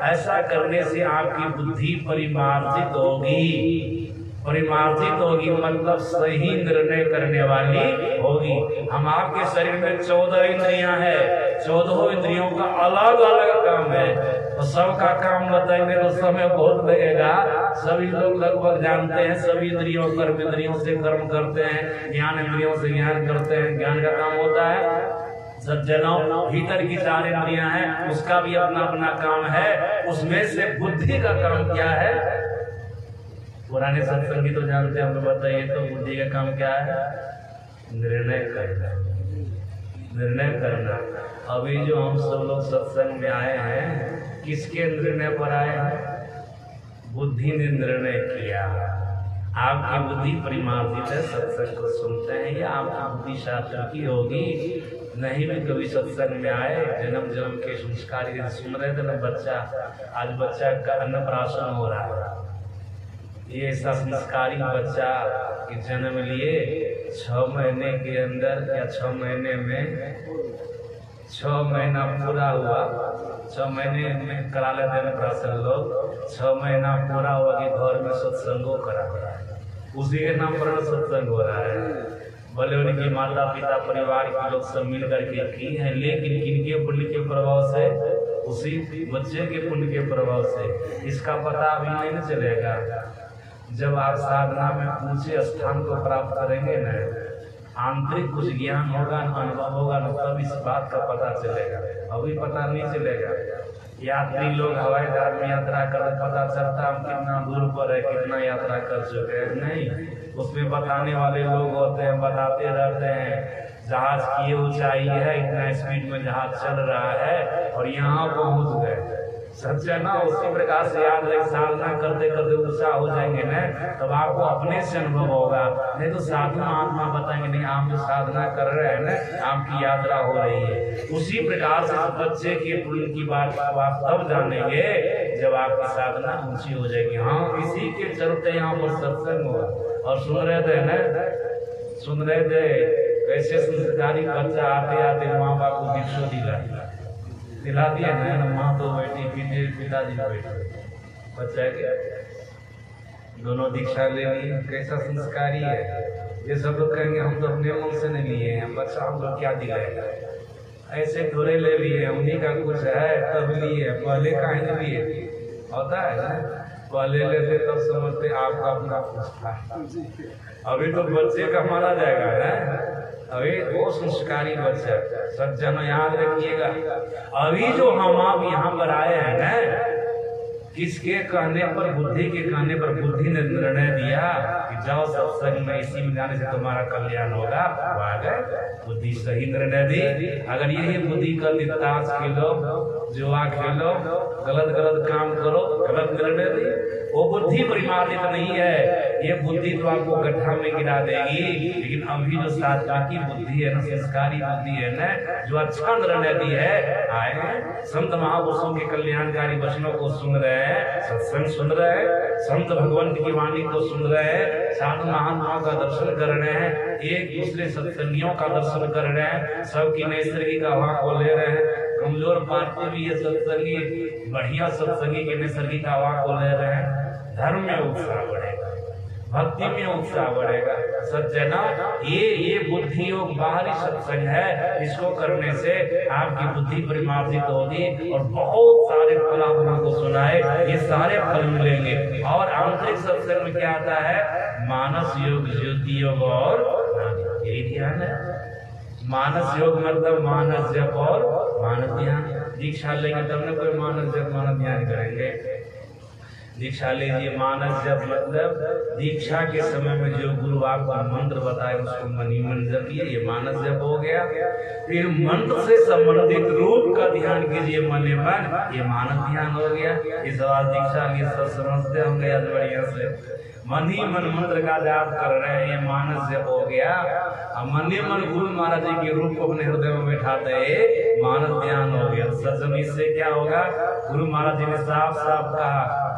[SPEAKER 1] ऐसा करने से आपकी बुद्धि परिमार्जित होगी। परिमार्जित होगी मतलब सही निर्णय करने वाली होगी। हम आपके शरीर में 14 इंद्रियां हैं, 14 इंद्रियों का अलग अलग काम है, तो सबका काम बताएंगे तो समय बहुत लगेगा। सभी लोग लगभग जानते हैं, सभी इंद्रियों कर्म इंद्रियों से कर्म करते हैं, ज्ञान इंद्रियों से ज्ञान करते हैं। ज्ञान का काम होता है सज्जनों भीतर की 4 इंद्रियां हैं, उसका भी अपना अपना काम है। उसमें से बुद्धि का काम क्या है? पुराने सत्संगी तो जानते हैं, हमें बताइए तो बुद्धि का काम क्या है? निर्णय करना। निर्णय करना। अभी जो हम सब लोग सत्संग में आए हैं, किसके निर्णय पर आए हैं? बुद्धि ने निर्णय किया। आपकी बुद्धि परिमार्जित है, सत्संग को सुनते हैं, या आपकी बुद्धि शास्त्र की होगी? नहीं भी कभी सत्संग में आए, जन्म जन्म के संस्कार सुन रहे थे ना बच्चा, आज बच्चा का अन्नप्राशन हो रहा है। ये ऐसा संस्कारी बच्चा कि जन्म लिए 6 महीने के अंदर या 6 महीने में 6 महीना पूरा हुआ, 6 महीने में करा लेते हैं अन्नप्राशन लोग। 6 महीना पूरा हुआ कि घर में सत्संगो करा रहा है, उसी के नाम पर सत्संग हो रहा है। भले उनके माता पिता परिवार के लोग सब मिल करके की है, लेकिन किनके पुण्य के प्रभाव से? उसी बच्चे के पुण्य के प्रभाव से। इसका पता अभी नहीं चलेगा। जब आप साधना में ऊंचे स्थान को प्राप्त करेंगे न, आंतरिक कुछ ज्ञान होगा, अनुभव होगा न, तब इस बात का पता चलेगा। अभी पता नहीं चलेगा। यात्री लोग हवाई जहाज में यात्रा कर पता चलता हम कितना दूर पर है, कितना यात्रा कर चुके हैं, नहीं। उसमें बताने वाले लोग होते हैं, बताते रहते हैं जहाज की ऊंचाई है, इतना स्पीड में जहाज चल रहा है और यहाँ पहुंच गए। सच्चा ना उसी प्रकार से याद रहे, साधना करते करते ऊंचा हो जाएंगे ना, तब आपको अपने से अनुभव होगा। नहीं तो साधु महात्मा बताएंगे नहीं, आप जो साधना कर रहे हैं ना, आपकी यात्रा हो रही है। उसी प्रकार से बच्चे के पुण्य की बात आप तब जानेंगे जब आपकी साधना ऊंची हो जाएगी। हाँ, इसी के चलते यहाँ पर सत्संग हुआ। और सुन रहे थे ना, सुन रहे थे कैसे संस्कारी बच्चा आते आते माँ बाप को दीक्षा दिला दिया ना, माँ तो बैठी पिताजी बैठे, बच्चा क्या दोनों दीक्षा ले ली। कैसा संस्कारी है। ये सब लोग कहेंगे हम तो अपने मन से नहीं लिए हैं, बच्चा हम लोग क्या दिलाएगा। ऐसे थोड़े ले लिए, उन्हीं का कुछ है तब लिए, पहले कहीं नहीं लिए। होता है ना, पहले लेते तब समझते आपका अपना कुछ था। अभी तो बच्चे का माना जाएगा ना, अभी वो संस्कारी बच्चा। सज्जन याद रखिएगा, अभी जो हम आप यहाँ पर आए हैं ना, किसके कहने पर? बुद्धि के कहने पर। बुद्धि ने निर्णय दिया कि जाओ सत्संग में, इसी में जाने से तुम्हारा कल्याण होगा। आ गए, बुद्धि सही निर्णय दी। अगर यही बुद्धि का ताश खेलो, जुआ खेलो, गलत काम करो, गलत निर्णय दी, वो बुद्धि परिमार्जित नहीं है। ये बुद्धि तो आपको गड्ढा में गिरा देगी। लेकिन अभी जो साधना की बुद्धि है ना, संस्कारी बुद्धि है ना, जो अच्छा निर्णय दी है, आए संत महापुरुषों के कल्याणकारी वचनों को सुन रहे हैं, सत्संग सुन रहे हैं, संत भगवंत की वाणी को सुन रहे हैं, साधु महात्माओं का दर्शन कर रहे हैं, एक दूसरे सत्संगियों का दर्शन कर रहे हैं, सबकी नैसर्गिक हवा को ले रहे हैं। कमजोर पार्टी भी ये सत्संगी, बढ़िया सत्संगी के नैसर्गिक हवा को ले रहे हैं। धर्म में उत्साह बढ़ेगा, भक्ति में उत्साह बढ़ेगा। सज्जना, ये बुद्धि योग बाहरी सत्संग है। इसको करने से आपकी बुद्धि परिमार्जित होगी और बहुत सारे फल आपको सुनाए, ये सारे फल मिलेंगे। और आंतरिक सत्संग में क्या आता है? मानस योग, ज्योति योग और यही ध्यान है। मानस योग मतलब मानस जप और मानस ध्यान। दीक्षा लेंगे तब न कोई मानस जप मानस ध्यान करेंगे। दीक्षा लीजिए, मानस जप मतलब दीक्षा के समय में जो गुरु आपको मंत्र बताए उसको मन ही मन जपिए, ये मानस जप हो गया। फिर मंत्र से संबंधित रूप का ध्यान कीजिए मन ही मन, ये मानस ध्यान हो गया। इस बार दीक्षा लिए सब समझते होंगे आज बढ़िया से, मन ही मन मंत्र का जाप कर रहे हैं, ये मानस जप हो गया। अब मन ही मन गुरु महाराज जी के रूप को अपने हृदय में बैठाते मानस ध्यान हो गया। सत्संग इससे क्या होगा, गुरु महाराज जी ने साफ साफ कहा,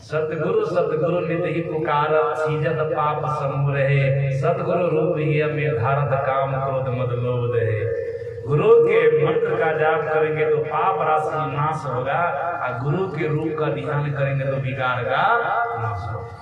[SPEAKER 1] सतगुरु सतगुरु नित ही पुकार, सीजत पाप समूह रहे, सतगुरु रूप ही में धारत काम क्रोध मद लोभ रहे। गुरु के मंत्र का जाप करेंगे तो पाप राशि नाश होगा, और गुरु के रूप का ध्यान करेंगे तो विकार का नाश होगा।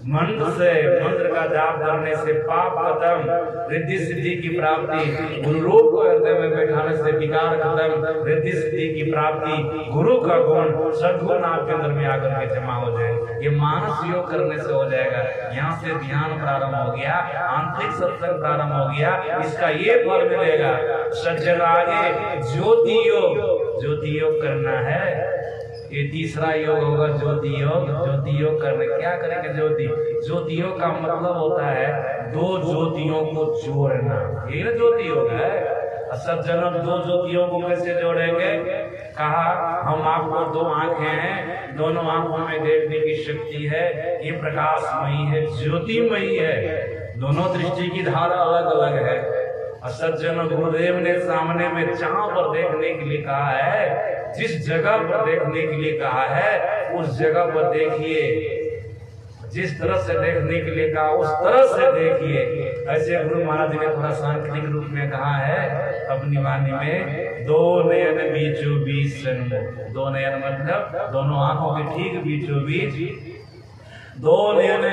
[SPEAKER 1] मंत्र से, मंत्र का जाप करने से पाप खत्म, रिद्धि सिद्धि की प्राप्ति, गुरु रूप को हृदय में बैठाने से विकार खत्म, रिद्धि सिद्धि की प्राप्ति, गुरु का गुण सद्गुण आपके अंदर में आकर के जमा हो जाए। ये मानस योग करने से हो जाएगा। यहाँ से ध्यान प्रारंभ हो गया, आंतरिक सत्संग प्रारंभ हो गया, इसका ये फल मिलेगा। सज्जन आगे ज्योति योग, ज्योति योग करना है। ये तीसरा योग होगा ज्योति योग। ज्योति योग करने क्या करेंगे, ज्योति योग का मतलब होता है दो ज्योतियों को जोड़ना, ये ना ज्योति योग है। सज्जन दो ज्योतियों को कैसे जोड़ेंगे, कहा हम आपको दो आंखें हैं, दोनों आंखों में देखने की शक्ति है, ये प्रकाशमयी है, ज्योतिमयी है, दोनों दृष्टि की धारा अलग अलग है। सज्जन गुरुदेव ने सामने में जहां पर देखने के लिए कहा है, जिस जगह पर देखने के लिए कहा है उस जगह पर देखिए, जिस तरह से देखने के लिए कहा उस तरह से देखिए। ऐसे गुरु महाराज ने थोड़ा सांकेतिक रूप में कहा है अपनी वाणी में, दो नयन बीचों बीच सन्मुख। दो नयन मतलब दोनों आंखों के ठीक बीचों बीच, दो नयन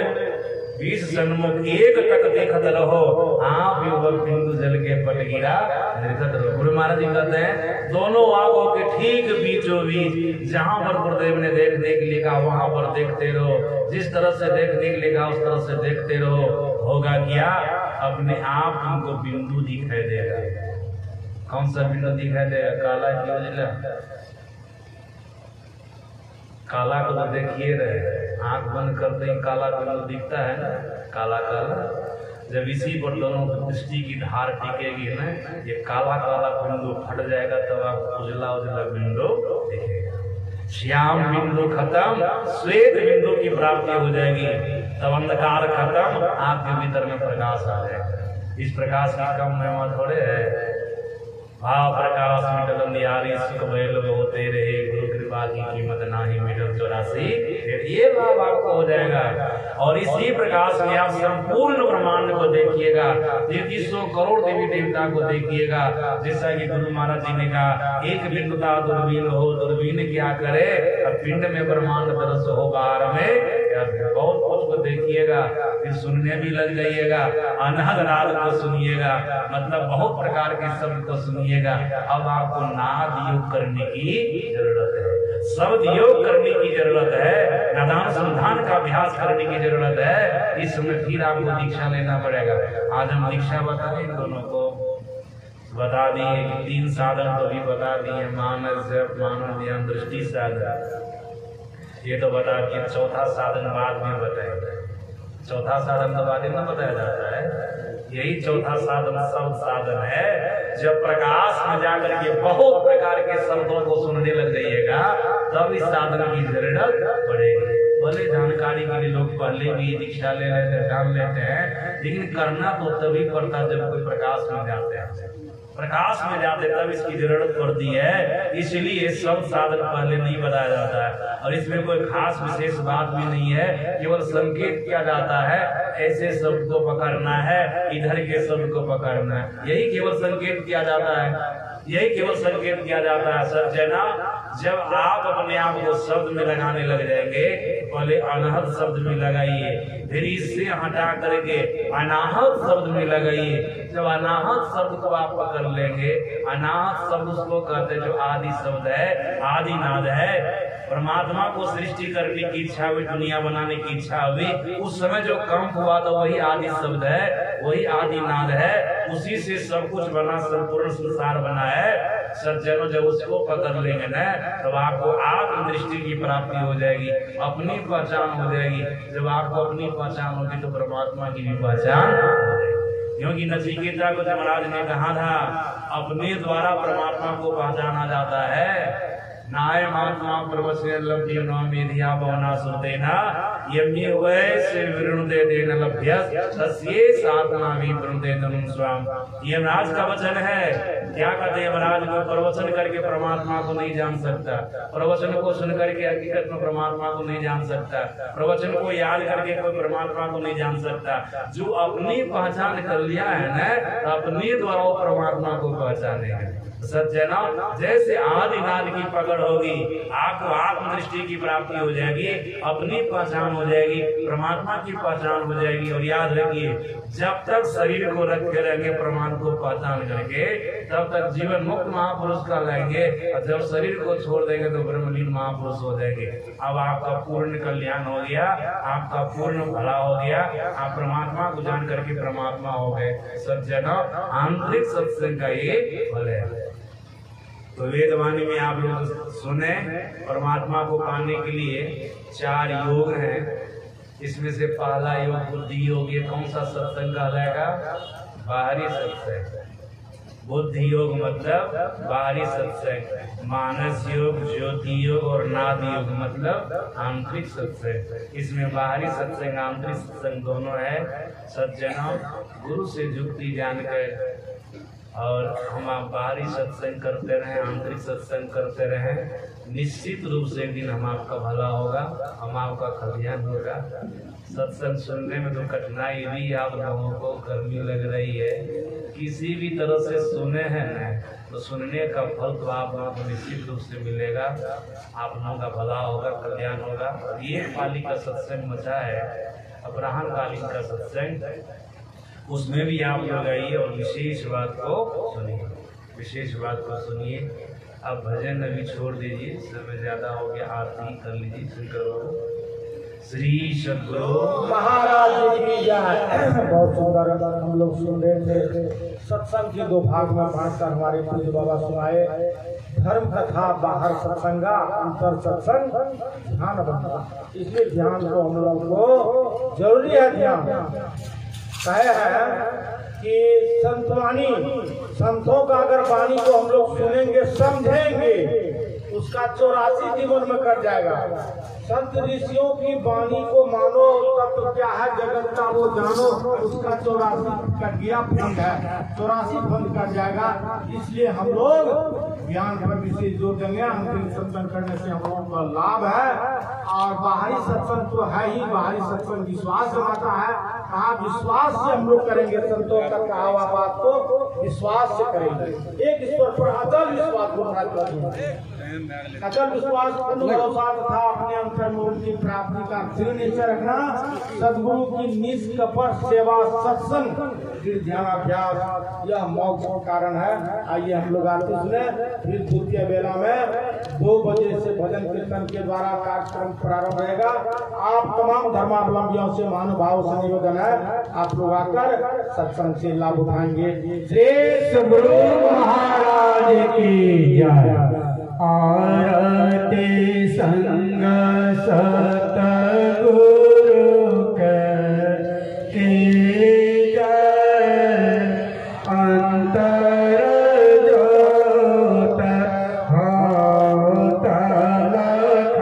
[SPEAKER 1] बीच सन्मुख, एक टक देखत रहो, आप युवक बिंदु जल के पट गिरा देखत रहो। गुरु महाराज जी कहते हैं दोनों आंखों के ठीक बीचों बीच, जहां पर गुरुदेव ने देखने के लिए कहा वहां पर देखते रहो, जिस तरह से देखने के लिए कहा उस तरह से देखते रहो। होगा क्या, अपने आप तुमको बिंदु दिखाई देगा। कौन सा बिंदु दिखाई देगा, काला की उजला? काला को तो देखिए रहे, आंख बंद करते ही काला बिंदु दिखता है ना, काला काला। जब इसी पर दोनों दृष्टि की धार टिकेगी ना, ये काला काला बिंदु फट जाएगा, तब आप उजला उजला बिंदु दिखेगा। श्याम बिंदु खत्म, श्वेत बिंदु की प्राप्ति हो जाएगी, तब अंधकार खत्म, आपके भीतर में प्रकाश आ जाएगा। इस प्रकाश की कम महिमा थोड़े है। भाव प्रकाश मिटल नियारी सुख भयल होते रहे, गुरु कृपा की कीमत नाही मिटल 84। ये लाभ आपको हो जाएगा। और इसी प्रकाश में आप संपूर्ण ब्रह्मांड को देखिएगा, 3300 करोड़ देवी देवता को देखिएगा। जैसा कि गुरु महाराज जी ने कहा, एक बिंदुता दूरबीन हो, दूरबीन क्या करे, अब पिंड में ब्रह्मांड दरस हो, बाहर में बहुत कुछ को देखिएगा, फिर सुनने भी लग जाइएगा, अनहद राग को सुनिएगा, मतलब बहुत प्रकार के शब्द को सुनिएगा। अब आपको नाद योग करने की जरूरत है, शब्द योग करने की जरूरत है, नादान संधान का अभ्यास करने की जरूरत है। इस समय फिर आपको दीक्षा लेना पड़ेगा। आज हम दीक्षा बताएं, दोनों को बता दिए कि 3 साधन तो भी बता दिए, मानस जप, मानस ध्यान, दृष्टि साधन, ये तो बता दिए। चौथा साधन बाद में बताएंगे, चौथा साधन तो बाद में बताया जाता है। यही चौथा साधन शब्द साधन है। जब प्रकाश में जाकर के बहुत प्रकार के शब्दों को सुनने लग जाइएगा, तब इस साधन की जरूरत पड़ेगी। भले जानकारी के लिए लोग पहले भी दीक्षा ले लेते हैं, जान लेते हैं, लेकिन करना तो तभी पड़ता जब कोई प्रकाश में जाते हैं। प्रकाश में जाते तब इसकी जरूरत पड़ती है। इसलिए सब साधन पहले नहीं बताया जाता है, और इसमें कोई खास विशेष बात भी नहीं है, केवल संकेत किया जाता है, ऐसे शब्द को पकड़ना है, इधर के शब्द को पकड़ना है, यही केवल संकेत किया जाता है, यही केवल संकेत किया जाता है। सज्जना, जब आप अपने आप को शब्द में लगाने लग जाएंगे, पहले अनाहत शब्द में लगाइए, फिर इससे हटा करके अनाहत शब्द में लगाइए। जब अनाहत शब्द को आप पकड़ लेंगे, अनाहत शब्द उसको कहते हैं जो आदि शब्द है, आदि नाद है। परमात्मा को सृष्टि करने की इच्छा हुई, दुनिया बनाने की इच्छा हुई, उस समय जो कंप हुआ था वही आदि शब्द है, वही आदि नाद है, उसी से सब कुछ बना, संपूर्ण संसार बना है। सज्जनों जब उसको पकड़ लेंगे ना तब आपको आत्मदृष्टि की प्राप्ति हो जाएगी, अपनी पहचान हो जाएगी। जब आपको अपनी पहचान होगी तो परमात्मा की भी पहचान हो जाएगी। क्योंकि नचिकेता को महाराज ने कहा था अपने द्वारा परमात्मा को पहचाना जाता है। नाय महात्मा प्रवचन लभ्य न मेधिया भवना सुतेना यम्य वैसे विरुणुदे देन लभ्य तस्ये सात्मा भी वरुणुदे तनुम स्वाम। ये यमराज का वचन है। क्या कहते हैं यमराज को प्रवचन करके परमात्मा को नहीं जान सकता, प्रवचन को सुन करके हकीकत में परमात्मा को नहीं जान सकता, प्रवचन को याद करके कोई परमात्मा को नहीं जान सकता। जो अपनी पहचान कर लिया है ना अपने द्वारा वो परमात्मा को पहचानेगा। सज्जनों जैसे आदि नाद की पकड़ होगी आपको आत्मदृष्टि की प्राप्ति हो जाएगी, अपनी पहचान हो जाएगी, परमात्मा की पहचान हो जाएगी। और याद रखिए जब तक शरीर को रखे रहेंगे प्रमाण को पहचान करके तब तक जीवन मुक्त महापुरुष का लेंगे, और जब शरीर को छोड़ देंगे तो ब्रह्मलीन महापुरुष हो जाएंगे। अब आपका पूर्ण कल्याण हो गया, आपका पूर्ण भला हो गया, आप परमात्मा को जान करके परमात्मा हो गए। सज्जनों आंतरिक सत्संग का ये फल है। तो वेदवाणी में आप लोग सुने परमात्मा को पाने के लिए 4 योग हैं। इसमें से पहला योग बुद्धि योग। ये कौन सा सत्संग कहलाएगा? बाहरी सत्संग। बुद्धि योग मतलब बाहरी सत्संग। मानस योग, ज्योति योग और नाद योग मतलब आंतरिक सत्संग। इसमें बाहरी सत्संग आंतरिक सत्संग दोनों है। सज्जनों गुरु से जुक्ति जानकर और हम आप बाहरी सत्संग करते रहे, आंतरिक सत्संग करते रहे, निश्चित रूप से एक दिन हम आपका भला होगा, हम आपका कल्याण होगा। सत्संग सुनने में तो कठिनाई भी आप लोगों को गर्मी लग रही है, किसी भी तरह से सुने हैं न तो सुनने का फल तो आप लोगों को निश्चित रूप से मिलेगा। आप लोगों का भला होगा, कल्याण होगा। ये पाली का सत्संग मचा है, अपराह्न कालीन का सत्संग, उसमें भी आप लोग आइए और विशेष बात को सुनिए, विशेष बात को सुनिए। अब भजन अभी छोड़ दीजिए, समय ज्यादा हो गया, आरती कर लीजिए। शंकर बाबू श्री सद्गुरु
[SPEAKER 2] महाराज की जय। बहुत सुंदर हम लोग सुन रहे थे। सत्संग की 2 भाग में बांटकर हमारे पूज्य बाबा सुनाए। धर्म कथा बाहर सत्संगा, अंतर सत्संग ध्यान बंधा। इसलिए ध्यान को हम लोग को जरूरी है। ध्यान कहे है कि संतवाणी, संतों का अगर वाणी को हम लोग सुनेंगे समझेंगे उसका 84 जीवन में कट जाएगा। संत ऋषियों की वाणी को मानो, तत्व क्या है जगत का वो जानो, उसका 84 कट गया फंड है, 84 फंड कट जाएगा। इसलिए हम लोग ज्ञान पर विशेष जोर देंगे। अंतिम सत्संग करने से हम लोगों का लाभ है। और बाहरी सत्संग तो है ही, बाहरी सत्संग विश्वास जमाता है। कहा विश्वास से हम लोग करेंगे, संतों का कहा हुआ बात को विश्वास से करेंगे। एक ईश्वर पर अचल विश्वास को अचल विश्वास भरोसा तथा अपने अंतर में उनकी प्राप्ति का दृढ़ निश्चय रखना। सदगुरु की निष्कपट सेवा सत्संग फिर ध्यानाभ्यास यह मोक्ष का कारण है। आइए हम लोग आरती सुने। फिर द्वितीय बेला में 2 बजे से भजन कीर्तन के द्वारा कार्यक्रम प्रारंभ रहेगा। आप तमाम धर्मावलंबियों से महानुभाव से निवेदन है आप लोग आकर सत्संग से लाभ उठाएंगे। श्री सद्गुरु महाराज की जय। आरती संग सतगुरु की जय। अंतर जोत होत लख